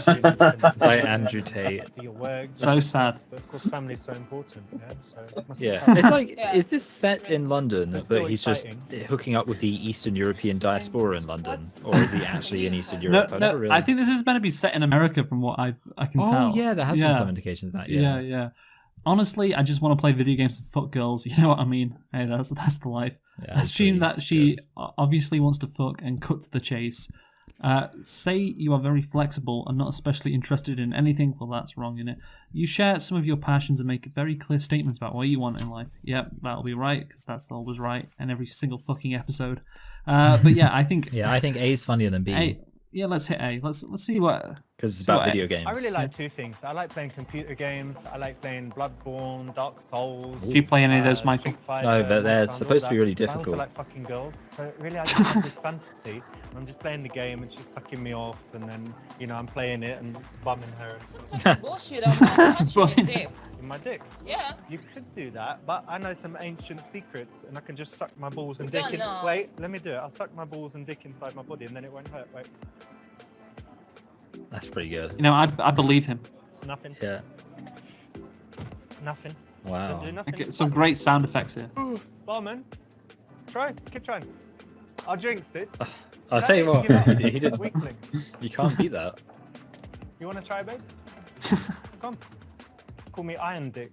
so, yeah. By Andrew Tate. Do your work. So sad. But of course, family's so important, yeah? So it must be Yeah, tough. it's like, Yeah. is this set in London, But but still he's just exciting. hooking up with the Eastern European diaspora in London, What's- or is he actually in Eastern No, Europe? I've never no, really. I think this is meant to be set in America from what I can Oh tell. yeah, there has been some indications of that. Yeah, Yeah. yeah. Honestly, I just want to play video games and fuck girls. You know what I mean? Hey, that's the life. Yeah, it's Assume pretty that she good. obviously wants to fuck and cut to the chase. Say you are very flexible and not especially interested in anything. Well, that's wrong, innit? You share some of your passions and make very clear statements about what you want in life. Yep, that'll be right, because that's always right in every single fucking episode. But yeah, I think Yeah, I think A is funnier than B. A. Yeah, let's hit A. Let's see what. Because it's about So, video games. I really like 2 things. I like playing computer games. I like playing Bloodborne, Dark Souls. Do you play any of those, Michael? Street Fighter, No, but they're Monster Hunter, supposed to be all really that. But I difficult. also like fucking girls. So really, I just have this fantasy. I'm just playing the game and she's sucking me off, and then I'm playing it and bumming her and stuff. Talking bullshit about punching your dick. In my dick. Yeah. You could do that, but I know some ancient secrets, and I can just suck my balls and No, dick in. no. Wait, let me do it. I'll suck my balls and dick inside my body, and then it won't hurt. Wait, That's pretty good. I believe him. nothing. Yeah. Nothing. Wow. Don't do nothing. Okay, some great sound effects here. Barman, keep trying. Our drinks, dude. I'll tell you what, he did. Weakling. You can't beat that. You want to try, babe? Come. Call me Iron Dick.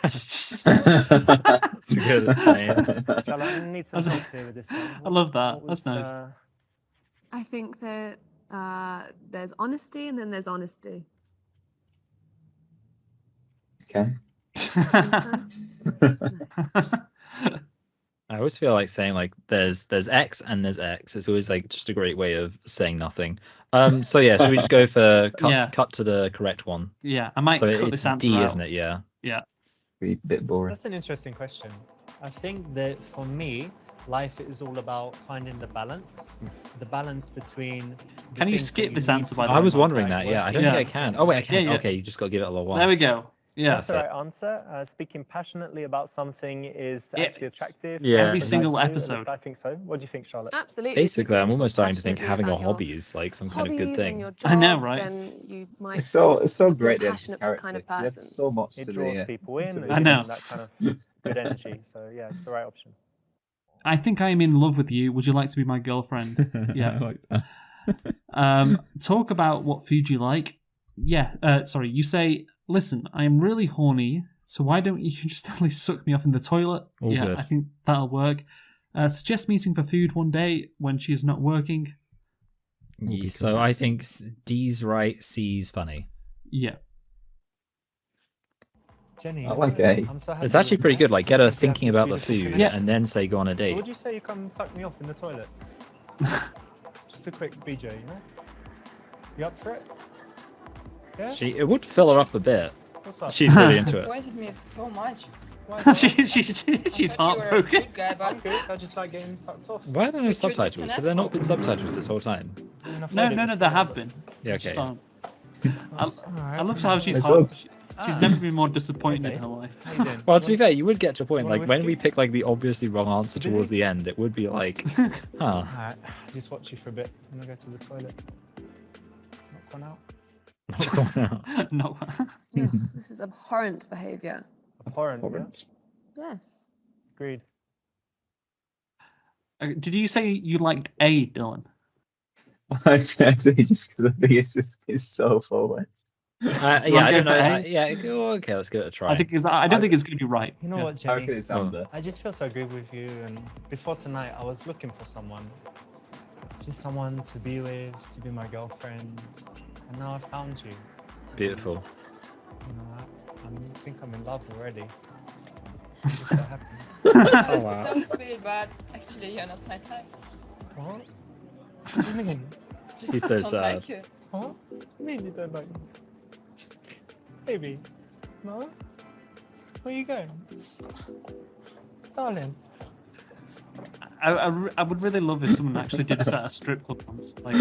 It's a good name. Shall I need some help here with this one? I love that. What That's was, nice. I think that there's honesty and then there's honesty. Okay. I always feel like saying like there's X and there's X. It's always like just a great way of saying nothing. So yeah, should we just go for cut to the correct one? Yeah, I might So cut it's this answer D, out. isn't it? Yeah. Yeah. Be a bit boring. That's an interesting question. I think that for me, life is all about finding the balance. The balance between. the Can you things that skip this need answer, to by the do I way? was in wondering life, that. Yeah, I don't Yeah. think I can. Oh wait, I can. Yeah, yeah. Okay, you just got to give it a little one. There we go. Yeah. That's the right answer. Speaking passionately about something is Yeah, actually attractive. Yeah. Every Nice single to do, at episode. least I think so. What do you think, Charlotte? Absolutely. if you Basically, I'm can almost talk starting to think passionately having a about your hobby is like some kind of good hobbies thing. and your job, I know, right? Then you might It's so be a great. more The passionate character. kind of He adds person. so much It to draws the. people in. and I know. gives them that kind of good energy. So yeah, it's the right option. I think I am in love with you. Would you like to be my girlfriend? Yeah. I like that. Talk about what food you like. Yeah. Sorry. You say, listen, I am really horny, so why don't you just at least suck me off in the toilet? All yeah, good. I think that'll work. Suggest meeting for food one day when she is not working. So I think D's right, C's funny. Yeah. Jenny, I like A. I'm so happy It's actually you're pretty back. good. Like get her I think we have thinking this about the beautiful food connection. and then say go on a So date. would you say you come suck me off in the toilet? Just a quick BJ, you know? You up for it? Yeah? It would fill her up a bit. What's up? She's really into it. Disappointed me so much. Why is that? She's I thought you were a heartbroken. good guy, I'm but good. I just like getting sucked off. Why don't I have You're just subtitles? an Have there not asshole. been subtitles this whole time? I mean, I've No, heard it no, before, there have but- been. Yeah, Just okay. aren't. Alright. I love how she's It's heart. good. She's Ah. never been more disappointed Okay. in her life. How you doing? Well, You to be want- fair, you would get to a point, want a like when we whiskey? pick like the obviously wrong answer Busy? towards the end, it would be like, huh. Alright, just watch you for a bit. I'm gonna go to the toilet. Knock one out. Not going out. No. Ugh, this is abhorrent behaviour. Abhorrent. Yeah? Orange. Yes. Agreed. Did you say you liked A, Dylan? Actually, just because I think it's so forward. Yeah, I go don't for know. A? Okay, let's give it a try. I don't think it's going to be right. You know Yeah. what, Jenny? Okay, it's Amber. I just feel so good with you, and before tonight, I was looking for someone. Just someone to be with, to be my girlfriend, and now I found you. Beautiful. You know, I think I'm in love already. I'm just so happy. Oh, That's wow. so sweet, but actually you're not my type. What? What do you mean? Just He's so don't sad. like you. Huh? What do you mean you don't like me? Baby, no? Where you going? Darling. I would really love if someone actually did this at a strip club once, like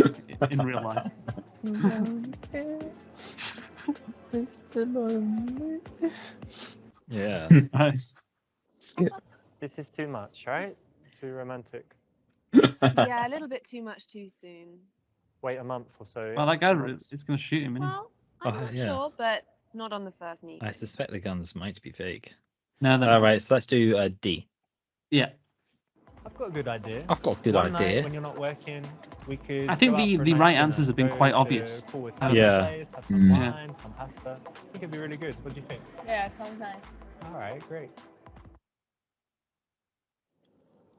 in real life. Yeah. Right. Skip. This is too much, right? Too romantic. Yeah, a little bit too much too soon. Wait a month or so. Well, that guy months. is going to shoot him, isn't he? Well, I'm Oh, not yeah. sure, but not on the first meeting. I suspect the guns might be fake. No, they're All not. right, so let's do D. Yeah. I've got a good idea. I've got a good One night idea. when you're not working, we could. I think go out the for a nice right dinner, answers have been go quite to obvious. a cool Italian Yeah. place, have some Yeah. wine, some pasta. I think it'd be really good. What do you think? Yeah, sounds nice. All right, great.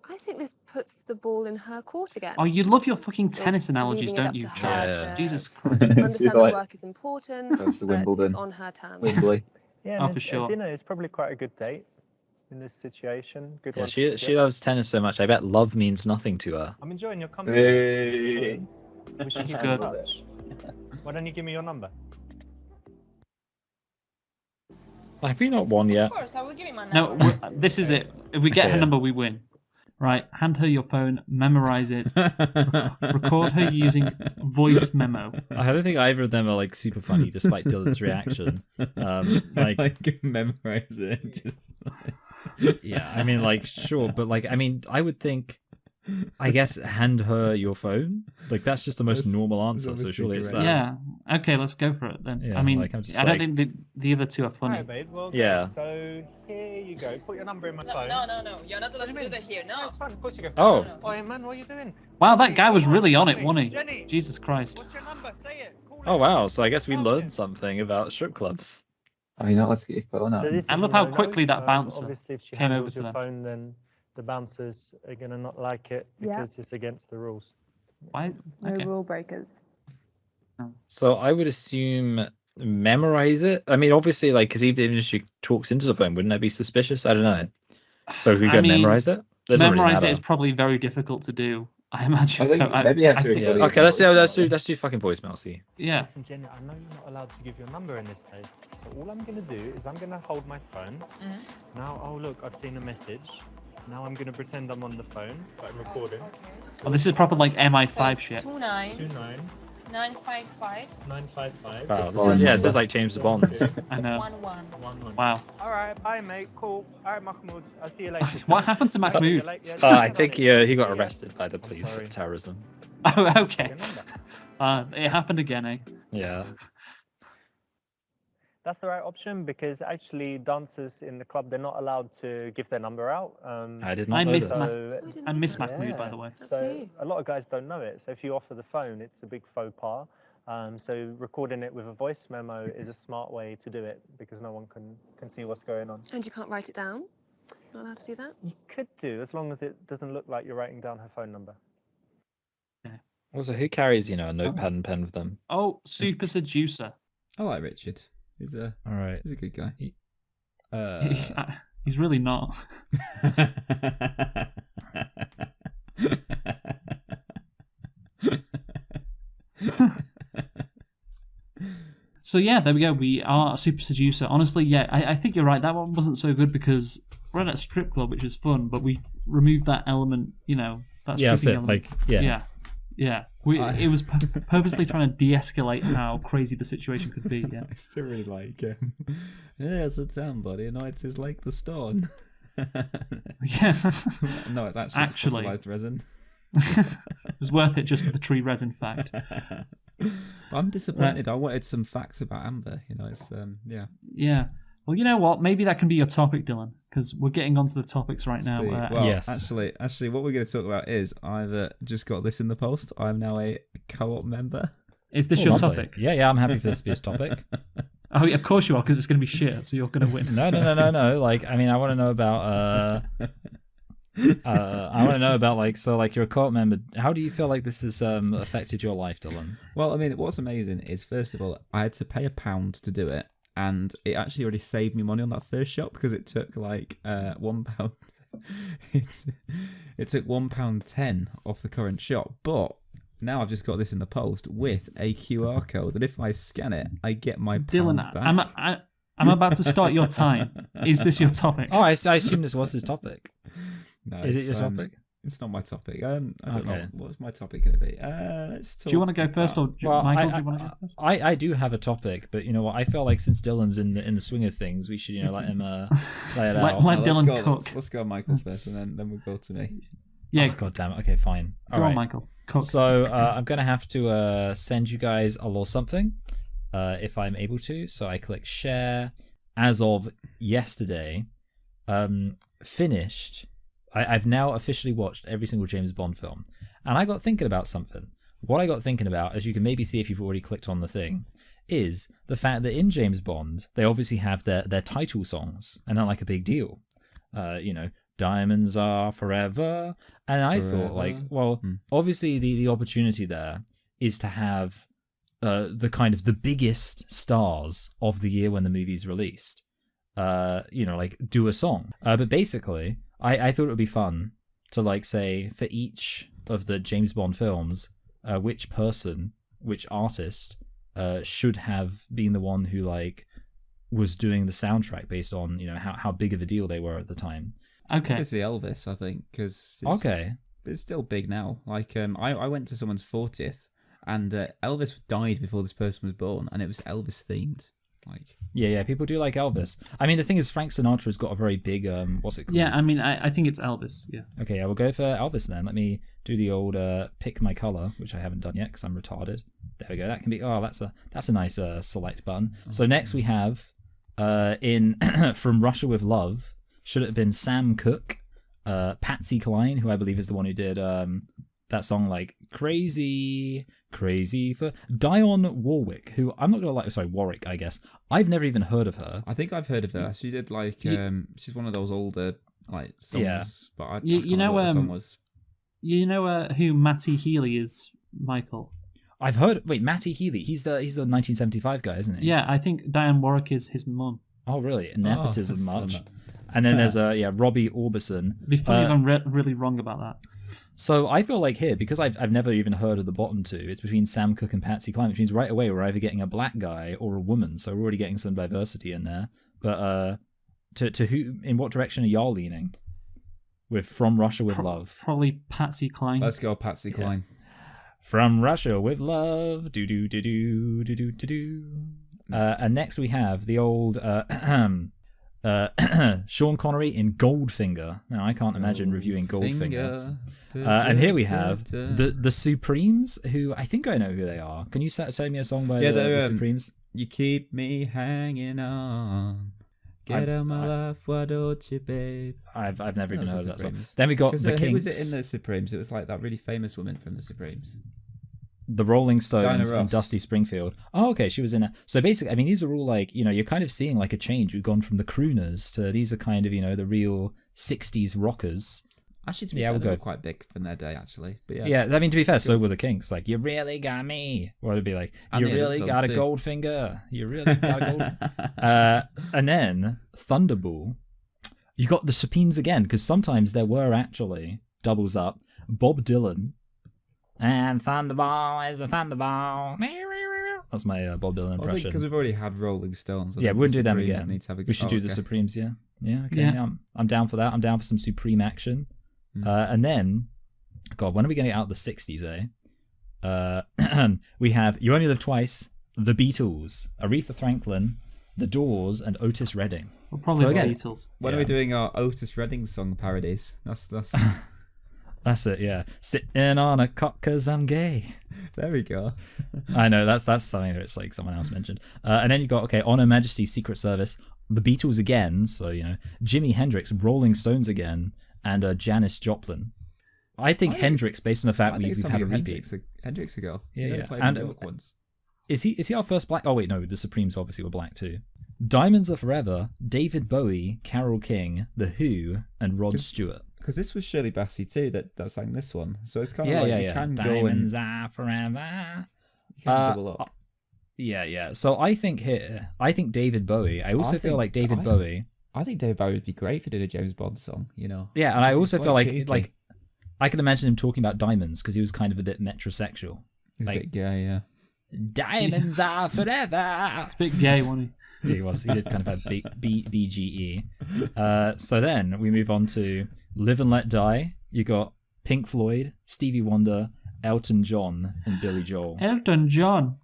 I think this puts the ball in her court again. Oh, you love your fucking You're tennis analogies, leaving it don't up you, to her Charlie? Yeah. to Jesus Christ. It's understand that like work is important, goes to but Wimbledon. it's on her terms. Wembley. Yeah, Oh, and for sure. a dinner is probably quite a good date in this situation. Good Yeah, one. to she suggest. loves tennis so much. I bet love means nothing to her. I'm enjoying your company. Hey. So we should That's keep in good. touch. Why don't you give me your number? Have you not won yet? Of course, I will give you my No, number. this is it. If we get Okay, her yeah. number, we win. Right, hand her your phone, memorize it, record her using voice memo. I don't think either of them are like super funny, despite Dylan's reaction. Like, memorize it. Just, yeah, I mean, like, sure, but like, I mean, I would think, I guess, hand her your phone. Like, that's just the most That's normal answer. So obviously surely it's that. correct. Yeah. Okay, let's go for it then. Yeah, I mean, like, I'm just I don't like- think the other two are All funny. right, babe. Well, Yeah. great. So here you go. Put your number in my phone. No. You're not allowed What to do do you that mean? here. No. It's fun. Of course you go. Oh. No. Oh, man, what are you doing? Wow, that Jenny, guy was come really on call it, me. wasn't he? Jenny, Jesus Christ. what's your number? Say it. Call Oh it. wow, so I guess we Tell me learned it. something about strip clubs. Oh, you're not allowed to get your phone out. So this I is love a how no-no. quickly that bouncer Obviously, if she came over handles to your them. phone, then the bouncers are gonna not like it Yeah. because it's against the rules. Why? No Okay. rule breakers. So I would assume memorize it. I mean, obviously, like, because even if she talks into the phone, wouldn't that be suspicious? I don't know. So if we I go mean, memorize it, doesn't really Memorize it matter. is probably very difficult to do, I imagine. I think so maybe you have I to think- record it. Okay, let's do fucking voicemail. See. Yeah. Listen, Jenny, I know you're not allowed to give your number in this place. So all I'm gonna do is I'm gonna hold my phone. Mhm. Now, oh look, I've seen a message. Now I'm gonna pretend I'm on the phone, but I'm recording. Okay. Oh, this is proper like So MI5 it's shit. 29955 29955. Wow. Lauren. This is like James Bond. I know. 11. Wow. All right, bye, mate. Cool. All right, Mahmoud. I'll see you later. What happened to Right, Mahmoud? you're late, yeah, I yeah, think that's he it. got See ya. arrested by the police for sorry. terrorism. Oh, okay. Your number. It happened again, eh? Yeah. That's the right option because actually dancers in the club, they're not allowed to give their number out. I did I not know miss this. Mah- So, We didn't I know miss that. Mahmoud, by the way. That's So new. a lot of guys don't know it. So if you offer the phone, it's a big faux pas. So recording it with a voice memo is a smart way to do it because no one can see what's going on. And you can't write it down? Not allowed to do that? You could do as long as it doesn't look like you're writing down her phone number. Also, who carries a notepad and pen with them? Oh, Super Seducer. I like Richard. He's a All right. good guy. He's really not. So yeah, there we go. We are a Super Seducer. Honestly, yeah, I think you're right. That one wasn't so good because we're at a strip club, which is fun, but we removed that element. That Yeah, that's stripping it. element. Like, yeah. Yeah. It was purposely trying to de-escalate how crazy the situation could be. Yeah. I still really like him. Yeah, it's a town buddy, and it's like the stone. Yeah. No, it's actually Actually. fossilized resin. It was worth it just for the tree resin fact. But I'm disappointed. I wanted some facts about Amber. It's yeah. Yeah. Well, you know what? Maybe that can be your topic, Dylan, because we're getting onto the topics right now. Steve. Well, Yes. Actually, what we're going to talk about is I've just got this in the post. I'm now a co-op member. Is this your lovely. topic? Yeah, I'm happy for this to be his topic. Oh, yeah, of course you are, because it's going to be shit, so you're going to win. No. Like, I mean, I want to know about. I want to know about you're a cult member. How do you feel like this has affected your life, Dylan? Well, I mean, what's amazing is, first of all, I had to pay £1 to do it, and it actually already saved me money on that first shop because it took like £1. It took £1.10 off the current shop, but now I've just got this in the post with a QR code, and if I scan it, I get my Dylan, pound back. I'm about to start your time. Is this your topic? Oh, I assume this was his topic. No, Is it your topic? It's not my topic. I don't know. What's my topic going to be? Let's talk. Do you want to go first, or Michael? Do you want to go first? I do have a topic, but you know what? I feel like since Dylan's in the swing of things, we should let him lay it out. Let Dylan cook. Let's go, Michael first, and then we'll go to me. Yeah. Oh, God damn it. Okay, fine. Go on, Michael. Cook. So I'm gonna have to send you guys a little something, if I'm able to. So I click share. As of yesterday, finished. I've now officially watched every single James Bond film. And I got thinking about something. What I got thinking about, as you can maybe see if you've already clicked on the thing, is the fact that in James Bond, they obviously have their title songs, and they're like a big deal. Diamonds Are Forever. And I thought, obviously the opportunity there is to have the kind of the biggest stars of the year when the movie's released, do a song. But basically, I thought it would be fun to say for each of the James Bond films, which artist should have been the one who was doing the soundtrack based on how big of a deal they were at the time. Okay, It's the Elvis, I think, because it's still big now. I went to someone's 40th, and Elvis died before this person was born, and it was Elvis themed. Yeah, people do like Elvis. I mean, the thing is, Frank Sinatra's got a very big what's it called? Yeah, I mean, I think it's Elvis. Yeah. Okay, I will go for Elvis then. Let me do the old pick my color, which I haven't done yet because I'm retarded. There we go. That can be. Oh, that's a nice select button. So next we have in From Russia with Love. Should it have been Sam Cooke, Patsy Cline, who I believe is the one who did that song Crazy for Dionne Warwick, who I'm not gonna Warwick, I guess. I've never even heard of her. I think I've heard of her. She did she's one of those older songs. Yeah. But I you know what the song was. You know who Matty Healy is, Michael? I've heard. Wait, Matty Healy. He's the 1975 guy, isn't he? Yeah, I think Dionne Warwick is his mum. Oh, really? Nepotism much. And then there's Robbie Orbison. It'd be funny if I'm really wrong about that. So I feel like here, because I've never even heard of the bottom two, it's between Sam Cooke and Patsy Cline, which means right away we're either getting a black guy or a woman, so we're already getting some diversity in there. But to who, in what direction are y'all leaning? With From Russia with Love. Probably Patsy Cline. Let's go Patsy Cline. From Russia with Love. Do do do do do do do do. And next we have the old Sean Connery in Goldfinger. Now I can't imagine reviewing Goldfinger. And here we have the Supremes, who I think I know who they are. Can you tell me a song by the Supremes? You keep me hanging on. Get out my life, why don't you, babe? I've never even heard of that song. Then we got the Kinks. Who was it in the Supremes? It was that really famous woman from the Supremes. The Rolling Stones and Dusty Springfield. Oh, okay, she was in it. So basically, I mean, these are all you're kind of seeing a change. We've gone from the crooners to these are kind of, the real 60s rockers. Actually, to be fair, they were quite big from their day, actually. But yeah, I mean, to be fair, so were the Kinks. You really got me. Or it'd be you really got a gold finger. You really got a gold and then, Thunderball. You got the Supremes again, because sometimes there were actually doubles up. Bob Dylan. And Thunderball is the Thunderball. That's my Bob Dylan impression. Because we've already had Rolling Stones. Yeah, we wouldn't do them again. We should do the Supremes, yeah. Yeah, okay. Yeah. I'm down for that. I'm down for some Supreme action. And then, God, when are we going to get out the 60s, eh? We have You Only Live Twice, The Beatles, Aretha Franklin, The Doors, and Otis Redding. Well, probably The Beatles. When are we doing our Otis Redding song parodies? That's That's it, yeah. Sitting on a cock 'cause I'm gay. There we go. I know, that's something that it's someone else mentioned. And then you got, On Her Majesty's Secret Service, The Beatles again, so, Jimi Hendrix, Rolling Stones again, and Janis Joplin. I think Hendrix, based on the fact we've had a repeat. Hendrix ago. Yeah. Played and, New York once. Is he our first black? Oh wait, no, the Supremes obviously were black too. Diamonds Are Forever, David Bowie, Carole King, The Who, and Rod Stewart. Because this was Shirley Bassey too that sang this one, so it's kind of you can Diamonds go Are Forever. you can double up. Yeah. So I think David Bowie. I also feel like David Bowie. I think David Bowie would be great for doing a James Bond song. Yeah, and I also feel like I can imagine him talking about diamonds because he was kind of a bit metrosexual. He's a bit gay, yeah. Diamonds are forever. It's a bit gay, wasn't he? He was. He did kind of have BGE. So then we move on to Live and Let Die. You got Pink Floyd, Stevie Wonder, Elton John, and Billy Joel. Elton John.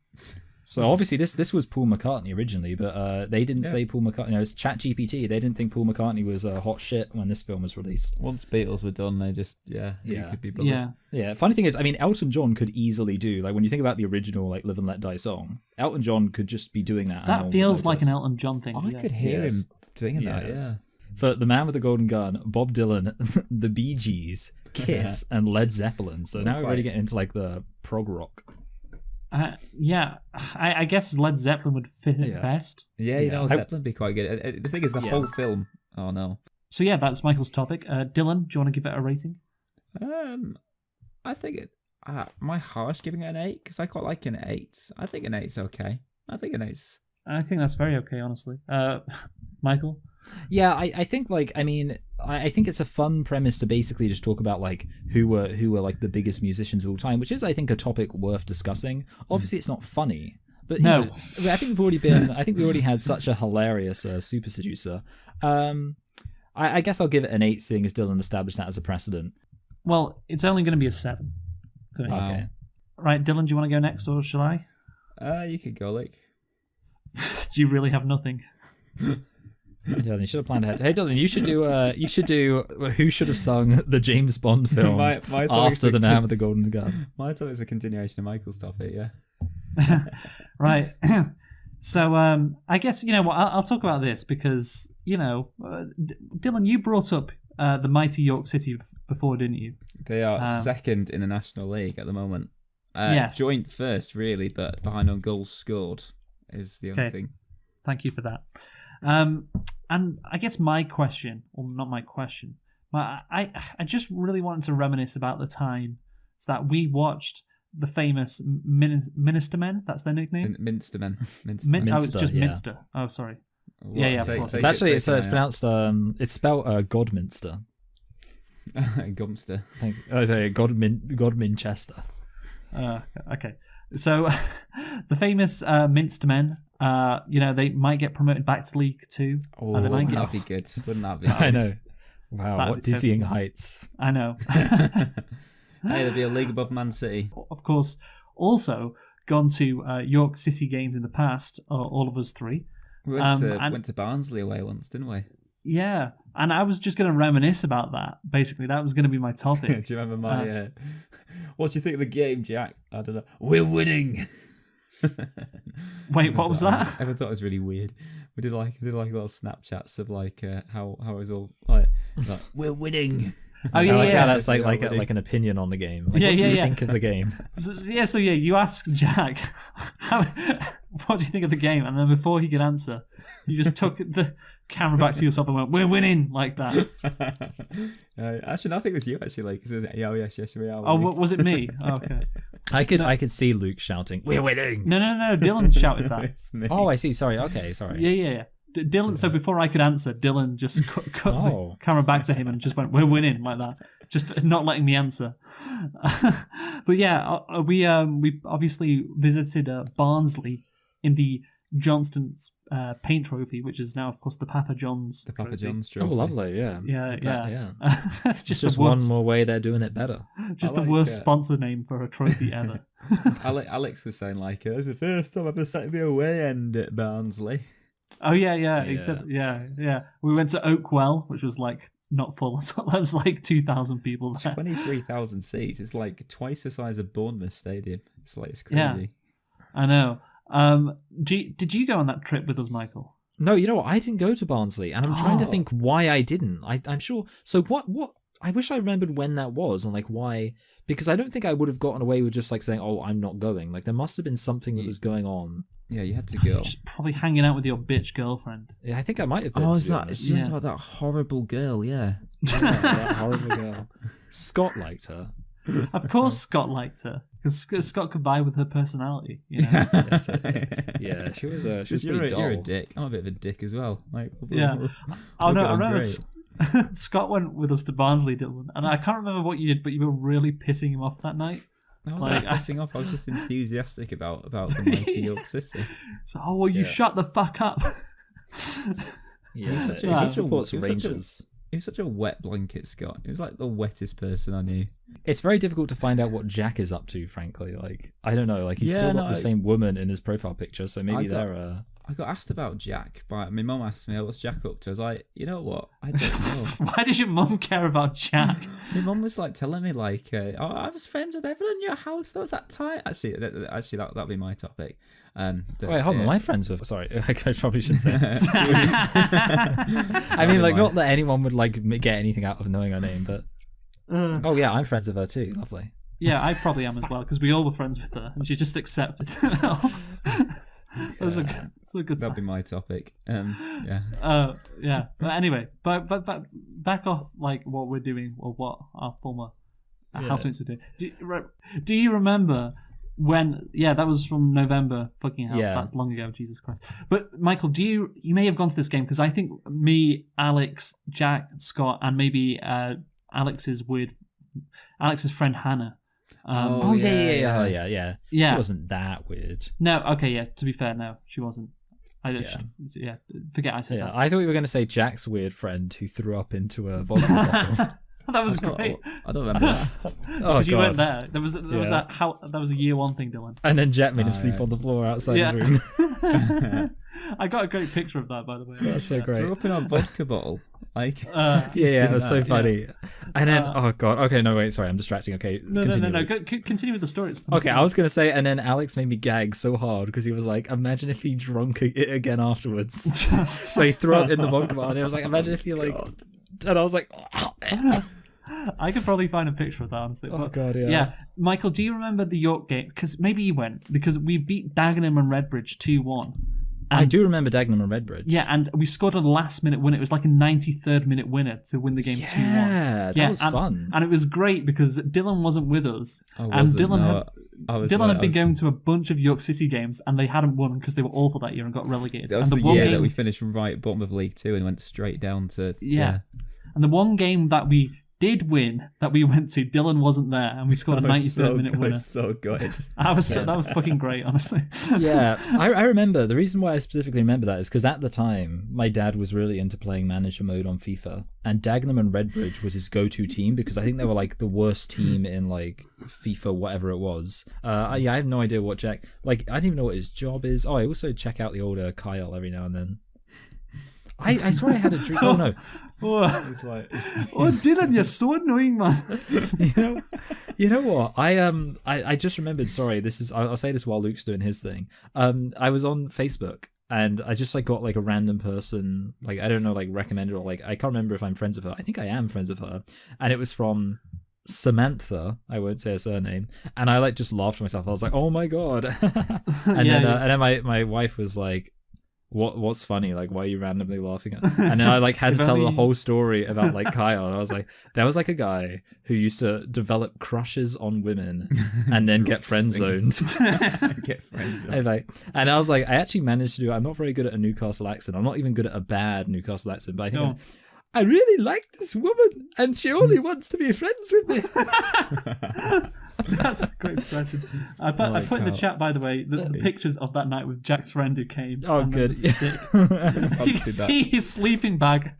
So obviously this was Paul McCartney originally, but they didn't say Paul McCartney. It's ChatGPT. They didn't think Paul McCartney was hot shit when this film was released. Once Beatles were done, they just could be bothered. Yeah. Funny thing is, I mean, Elton John could easily do, like, when you think about the original like Live and Let Die song, Elton John could just be doing that. That feels like an Elton John thing. I could hear him singing that. Yeah. For The Man with the Golden Gun, Bob Dylan, the Bee Gees, Kiss, and Led Zeppelin. So now we're ready to get into like the prog rock. I guess Led Zeppelin would fit it best. Yeah, Zeppelin would be quite good. The thing is, the whole film. Oh no. So yeah, that's Michael's topic. Dylan, do you want to give it a rating? I think my heart's giving it an 8 because I quite like an 8. I think an 8's okay. I think that's very okay, honestly. Michael? Yeah, I think I think it's a fun premise to basically just talk about like who were like the biggest musicians of all time, which is I think a topic worth discussing. Obviously, it's not funny, but you know, I think we already had such a hilarious Super Seducer. I guess I'll give it an 8, seeing as Dylan established that as a precedent. Well, it's only going to be a 7. Wow. Okay. Right, Dylan, do you want to go next, or shall I? You could go, like. Do you really have nothing? Dylan, you should have planned ahead. Hey, Dylan, you should do who should have sung the James Bond films after The Man with the Golden Gun. My topic is a continuation of Michael's topic, yeah. Right. So I guess, you know what, I'll talk about this because, you know, Dylan, you brought up the mighty York City before, didn't you? They are second in the National League at the moment. Yes. Joint first, really, but behind on goals scored is the only thing. Thank you for that. And I guess my question, or not my question, I just really wanted to reminisce about the time that we watched the famous Minister Men. That's their nickname? Minster Men. Oh, it's just Minster. Oh, sorry. Well, of course. It's actually it's pronounced it's spelled Godminster. Gumster. Oh, sorry, Godminchester. Okay. So the famous Minster Men, you know, they might get promoted back to League 2. Oh, that'd be good. Wouldn't that be nice? I know. Wow, what dizzying heights. I know. Hey, there'd be a league above Man City. Of course, also gone to York City games in the past, all of us three. We went to Barnsley away once, didn't we? Yeah, and I was just going to reminisce about that. Basically, that was going to be my topic. Do you remember my... what do you think of the game, Jack? I don't know. We're winning! Wait, what was that? I thought it was really weird. We did like little Snapchats of like how it was all like we're winning. Oh yeah, that's like an opinion on the game. Like, what do you think of the game? So you ask Jack, what do you think of the game? And then before he could answer, you just took the camera back to yourself and went, "We're winning," like that. Actually, no, I think it was you. Actually, like, cause it was, yes, we are. Oh, was it me? Oh, okay. I could see Luke shouting, "We're winning!" No. Dylan shouted that. Oh, I see. Sorry. Okay, sorry. Yeah. Dylan. So before I could answer, Dylan just cut the camera back to him and just went, "We're winning," like that, just not letting me answer. But yeah, we obviously visited Barnsley in the Johnston's paint trophy, which is now, of course, the Papa John's. The Papa John's trophy. Oh, lovely! Yeah. It's just one more way they're doing it better. Just the worst sponsor name for a trophy ever. Alex was saying like, "It's the first time I've ever sat in the away end at Barnsley." Oh yeah. He said, yeah. We went to Oakwell, which was like not full. So that was like 2,000 people there. 23,000 seats. It's like twice the size of Bournemouth Stadium. It's crazy. Yeah, I know. Did you go on that trip with us, Michael? No, you know what? I didn't go to Barnsley, and I'm trying to think why I didn't. I'm sure. So what? I wish I remembered when that was and like why, because I don't think I would have gotten away with just like saying, "Oh, I'm not going." Like there must have been something that was going on. Yeah, you had to go. Just probably hanging out with your bitch girlfriend. Yeah, I think I might have been. Oh, is that? It's just like that horrible girl. Yeah. That horrible girl. Scott liked her. Of course, Scott liked her because Scott could buy with her personality. You know? Yeah, she was pretty dull. You're a dick. I'm a bit of a dick as well. Like, yeah. Oh no, I remember Scott went with us to Barnsley, Dylan, and I can't remember what you did, but you were really pissing him off that night. I wasn't pissing off. I was just enthusiastic about the mighty York City. So, well, you shut the fuck up. Yeah, he supports Rangers. He was such a wet blanket, Scott. He was like the wettest person I knew. It's very difficult to find out what Jack is up to, frankly. Like, I don't know. Like, he's still got the same woman in his profile picture, so maybe they're... I got asked about Jack, but my mum asked me, "What's Jack up to?" I was like, "You know what? I don't know." Why does your mum care about Jack? My mum was like telling me, like, "Oh, I was friends with everyone in your house. That was that time." Actually, that'll be my topic. Wait, hold on. My friends were... Sorry, I probably shouldn't say. I mean, like, not that anyone would like get anything out of knowing her name, but oh yeah, I'm friends with her too. Lovely. Yeah, I probably am as well because we all were friends with her, and she just accepted. Those were good. That'd be my topic. Yeah. Yeah. But anyway, but back off like what we're doing or what our former housemates were doing. Do you remember when? Yeah, that was from November. Fucking hell, that's long ago. Jesus Christ. But Michael, you may have gone to this game because I think me, Alex, Jack, Scott, and maybe Alex's friend Hannah. Yeah. She wasn't that weird. No, okay, yeah. To be fair, no, she wasn't. Forget I said that. I thought you were going to say Jack's weird friend who threw up into a vodka bottle. That was great. I don't remember that. Oh, you weren't there. There was that was a year one thing, Dylan. And then Jack made him sleep on the floor outside his room. I got a great picture of that, by the way. That's so great. Threw up in a vodka bottle. Like, it was so funny. And then, oh god, okay, no, wait, sorry, I'm distracting. Okay, no. Continue with the story. Okay, I was gonna say, and then Alex made me gag so hard because he was like, imagine if he drunk it again afterwards. So he threw up in the vodka bottle, and I was like, imagine if he like, and I was like, I could probably find a picture of that, honestly. Oh god, yeah. Yeah, Michael, do you remember the York game? Because maybe you went because we beat Dagenham and Redbridge 2-1. I do remember Dagenham and Redbridge. Yeah, and we scored a last-minute winner. It was like a 93rd minute winner to win the game 2-1. Yeah, that was fun. And it was great because Dylan wasn't with us. Dylan had been going to a bunch of York City games, and they hadn't won because they were awful that year and got relegated. That was the year that we finished right bottom of League 2 and went straight down to... Yeah. And the one game that we did win that we went to, Dylan wasn't there, and we scored a 93rd minute winner. So good. That was fucking great, honestly. Yeah, I remember. The reason why I specifically remember that is because at the time, my dad was really into playing manager mode on FIFA, and Dagenham and Redbridge was his go-to team because I think they were like the worst team in like FIFA, whatever it was. I have no idea what Jack, like, I don't even know what his job is. Oh, I also check out the older Kyle every now and then. I swear I had a dream. Oh no. It's like, Dylan, you're so annoying, man. You know what? I just remembered. Sorry, I'll say this while Luke's doing his thing. I was on Facebook and I just like got like a random person, like I don't know, like recommended or like I can't remember if I'm friends with her. I think I am friends with her, and it was from Samantha. I won't say her surname, and I like just laughed to myself. I was like, oh my god, and then my wife was like, What's funny? Like, why are you randomly laughing at? And then I like had to tell the whole story about like Kyle, and I was like, there was like a guy who used to develop crushes on women and then get friend zoned. And I was like, I actually managed to do it. I'm not very good at a Newcastle accent. I'm not even good at a bad Newcastle accent, but I think I really like this woman, and she only wants to be friends with me. That's a great impression. I put in the chat, by the way, the pictures of that night with Jack's friend who came. Oh, good. Sick. You can see his sleeping bag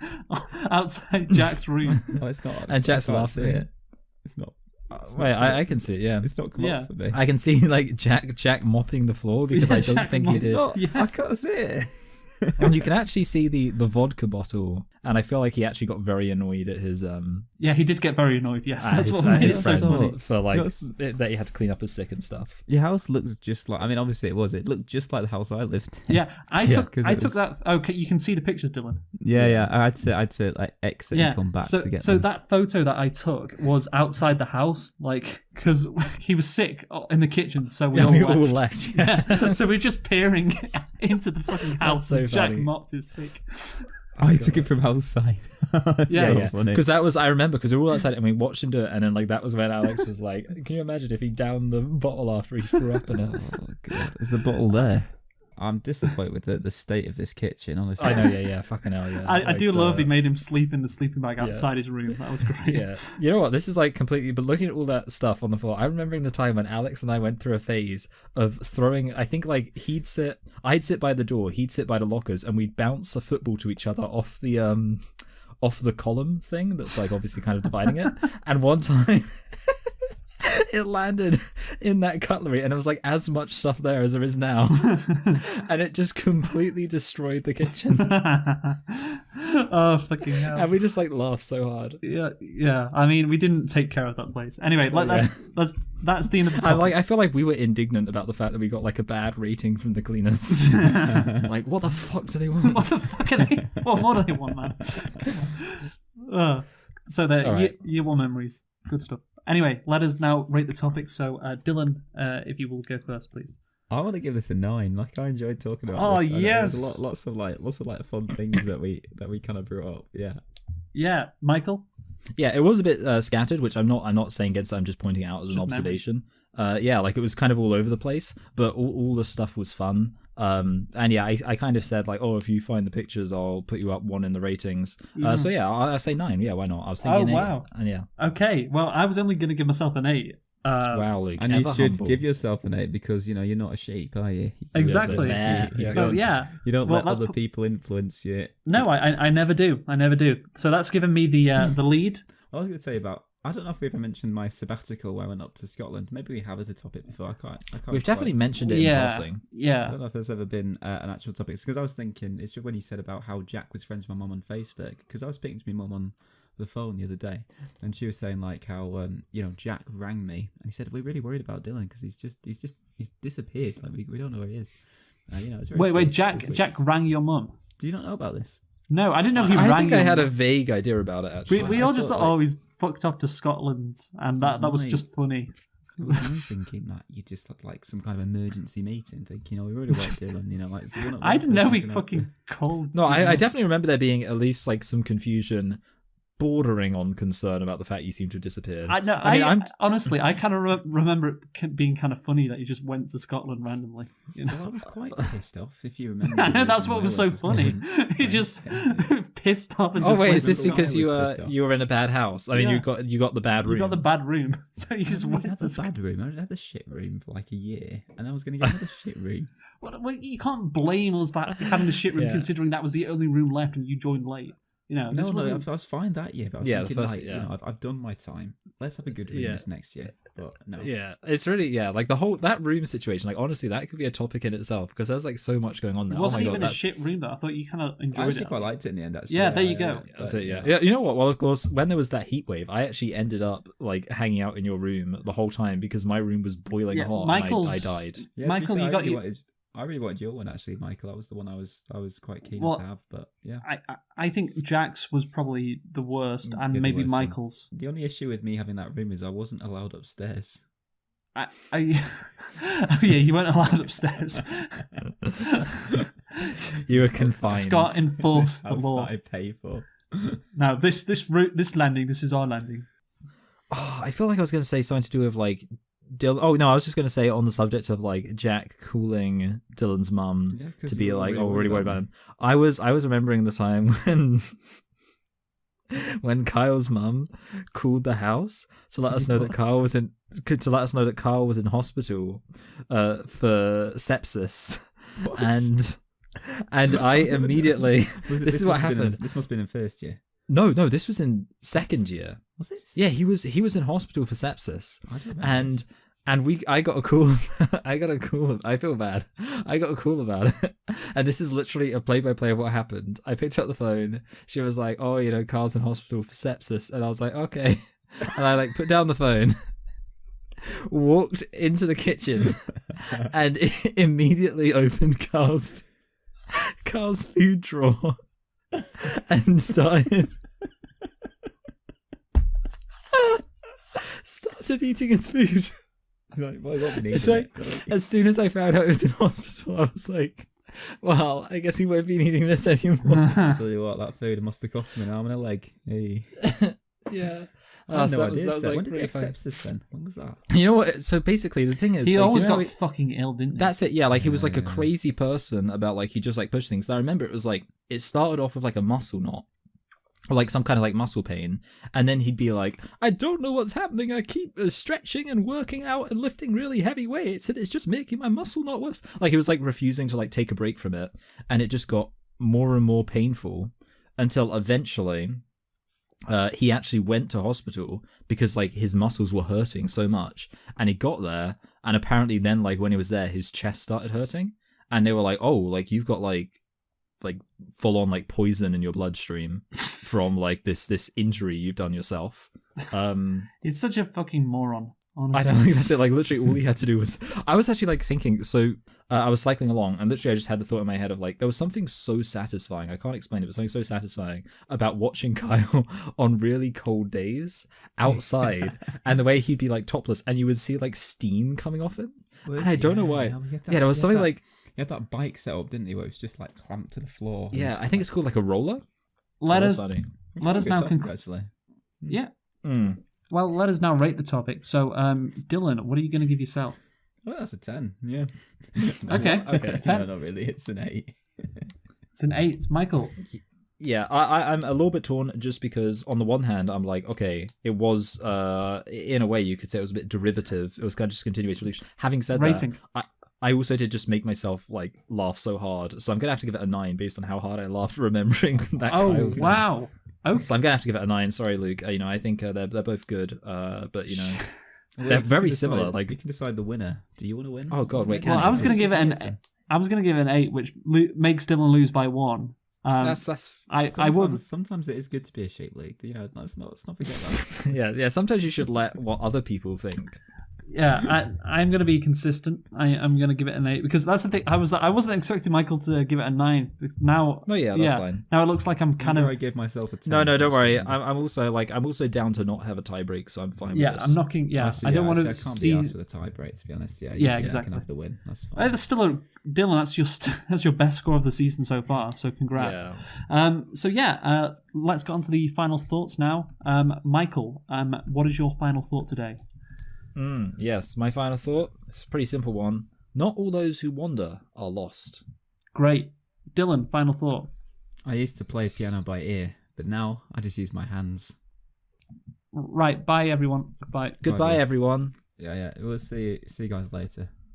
outside Jack's room. Oh, it's not. And Jack's laughing. It's not. Wait, I can see it, yeah. It's not come up for me. I can see like Jack mopping the floor because I don't think he did. I can't see it. And you can actually see the vodka bottle, and I feel like he actually got very annoyed at his Yeah, he did get very annoyed. Yes, that's what made it his so friend funny. for like that he had to clean up his sick and stuff. Your house looks just like. I mean, obviously it was. It looked just like the house I lived in. Yeah, I took was- that. Okay, you can see the pictures, Dylan. Yeah. I'd say like exit and come back to get so them. that photo that I took was outside the house, like because he was sick in the kitchen, so we all left. Yeah. So we're just peering into the fucking house. so Jack funny. mopped his sick. I took it from outside. Yeah. Funny. Because that was, I remember, because we were all outside and we watched him do it, and then like that was when Alex was like, "Can you imagine if he downed the bottle after he threw up in it?" Oh god, is the bottle there? I'm disappointed with the state of this kitchen, honestly. I know, yeah, fucking hell, yeah. I do love he made him sleep in the sleeping bag outside his room. That was great. Yeah, you know what? This is like completely. But looking at all that stuff on the floor, I'm remembering the time when Alex and I went through a phase of throwing. I think like I'd sit by the door, he'd sit by the lockers, and we'd bounce a football to each other off the column thing that's like obviously kind of dividing it. And one time. It landed in that cutlery, and it was like as much stuff there as there is now, and it just completely destroyed the kitchen. Oh fucking hell! And we just like laughed so hard. Yeah. I mean, we didn't take care of that place. Anyway, that's the end of the topic. I feel like we were indignant about the fact that we got like a bad rating from the cleaners. Like, what the fuck do they want? What the fuck are they? What more do they want, man? So there, right. year one memories, good stuff. Anyway, let us now rate the topic. So, Dylan, if you will go first, please. I want to give this a 9. Like, I enjoyed talking about this. Yes. There's lots of fun things that we kind of brought up. Yeah. Yeah, Michael. Yeah, it was a bit scattered, which I'm not saying against. I'm just pointing out as an observation. Yeah, like it was kind of all over the place, but all the stuff was fun. And yeah, I kind of said like, oh, if you find the pictures, I'll put you up 1 in the ratings. So yeah, I say 9. Yeah, why not? I was thinking 8. Wow. And yeah. Okay, well, I was only going to give myself an 8. Wow, Luke. And you should give yourself an 8 because you're not a sheep, are you? Exactly. So yeah, you don't let other people influence you. No, I never do. I never do. So that's given me the lead. I was going to tell you about. I don't know if we ever mentioned my sabbatical where I went up to Scotland. Maybe we have as a topic before. I can't We've definitely mentioned it in passing. Yeah. I don't know if there's ever been an actual topic. Because I was thinking, it's just when you said about how Jack was friends with my mum on Facebook. Because I was speaking to my mum on the phone the other day, and she was saying like how Jack rang me and he said we're really worried about Dylan because he's disappeared. Like we don't know where he is. It's very wait, Jack rang your mum? Do you not know about this? No, I didn't know he rang. I think I had a vague idea about it actually. We all just thought, he's fucked off to Scotland, and that was just funny. It was me thinking that you just had like some kind of emergency meeting, thinking, we really want Dylan, like. So I didn't know he fucking called. No, I definitely remember there being at least like some confusion, bordering on concern about the fact you seem to have disappeared. Honestly, I kind of remember it being kind of funny that you just went to Scotland randomly. Well, I was quite pissed off, if you remember. I know, that's what was so funny. He just pissed off. And is this because you were in a bad house? I mean, you got the bad room. You got the bad room, so you just went to the bad room. I had the shit room for like a year, and I was going to get another shit room. Well, you can't blame us for having the shit room, considering that was the only room left and you joined late. I was fine that year, but I was thinking, I've done my time. Let's have a good room this next year. But no. Yeah, it's really, like the whole, that room situation, like honestly, that could be a topic in itself because there's like so much going on there. It wasn't even a shit room though. I thought you kind of enjoyed it. I actually quite liked it in the end, actually. Yeah, there you go. That's it, yeah. You know what? Well, of course, when there was that heat wave, I actually ended up like hanging out in your room the whole time because my room was boiling hot and I died. Yeah, Michael, I really wanted your one actually, Michael. That was the one I was quite keen to have, but yeah. I think Jack's was probably the worst, and maybe Michael's. The only issue with me having that room is I wasn't allowed upstairs. Oh yeah, you weren't allowed upstairs. You were confined. Scott enforced the law. I pay for. Now this landing, this is our landing. Oh, I feel like I was going to say something to do with like Dylan. Oh no, I was just going to say on the subject of like Jack calling Dylan's mum to be like, "Oh, we're really worried about him." I was remembering the time when Kyle's mum called the house to let us know that Kyle was in hospital for sepsis, and I immediately this is what happened. This must have been in first year. No, this was in second year. Was it? Yeah, he was in hospital for sepsis, I don't know and And I got a call. I feel bad. I got a call about it. And this is literally a play-by-play of what happened. I picked up the phone. She was like, "Oh, Carl's in hospital for sepsis." And I was like, "Okay." And I put down the phone, walked into the kitchen, and immediately opened Carl's food drawer and started eating his food. As soon as I found out he was in hospital, I was like, well, I guess he won't be needing this anymore. I'll tell you what, that food must have cost him an arm and a leg. Hey. Yeah. I had no idea. That was when did he get sepsis then? When was that? You know what? So basically, the thing is, he always got fucking ill, didn't he? That's it. Yeah, he was a crazy person about he just pushed things. So I remember it was it started off with a muscle knot. Or some kind of muscle pain, and then he'd be like, "I don't know what's happening. I keep stretching and working out and lifting really heavy weights, and it's just making my muscle knot worse." He was refusing to take a break from it, and it just got more and more painful until eventually he actually went to hospital because his muscles were hurting so much, and he got there, and apparently then when he was there, his chest started hurting, and they were like, "Oh, you've got full on poison in your bloodstream from this injury you've done yourself." He's such a fucking moron, honestly. I don't think that's it. Literally all he had to do was, I was actually thinking, so I was cycling along and literally I just had the thought in my head of there was something so satisfying, I can't explain it, but something so satisfying about watching Kyle on really cold days outside and the way he'd be topless and you would see steam coming off him. And I don't know why. There was something He had that bike set up, didn't he, where it was just clamped to the floor. Yeah, I think it's called a roller. Let us now actually. Yeah. Mm. Well, let us now rate the topic. So, Dylan, what are you going to give yourself? Well, that's a 10. Yeah. Okay. 10. No, not really. It's an 8. It's an 8. Michael. Yeah, I'm a little bit torn just because on the one hand I'm okay, it was in a way you could say it was a bit derivative. It was kind of just continuation release. Having said Rating. that, I also did just make myself laugh so hard, so I'm gonna have to give it a 9 based on how hard I laughed remembering that. Oh Kyle thing. wow! Okay. So I'm gonna have to give it a 9. Sorry, Luke. I think they're both good. But they're very similar. You can decide the winner. Do you want to win? Oh god, wait. Well, I was gonna give it an 8, which makes Dylan lose by 1. Sometimes it is good to be a sheep league. Let's not forget that. yeah. Sometimes you should let what other people think. Yeah, I'm going to be consistent. I'm going to give it an 8 because that's the thing. I wasn't expecting Michael to give it a 9. Now, that's fine. Now it looks like I'm kind of. I gave myself a 10. No, don't worry. I'm also down to not have a tie break, so I'm fine. Yeah, with this. I'm knocking. Yeah, I don't want to. I can't be asked for the tie break, to be honest. Yeah, exactly. I can have the win. That's fine. That's still Dylan. That's your best score of the season so far. So congrats. Yeah. Let's get on to the final thoughts now. Michael, what is your final thought today? Yes, my final thought. It's a pretty simple one. Not all those who wander are lost. Great. Dylan, final thought. I used to play piano by ear, but now I just use my hands. Right. Bye, everyone. Bye. Goodbye, everyone. Yeah. We'll see you guys later.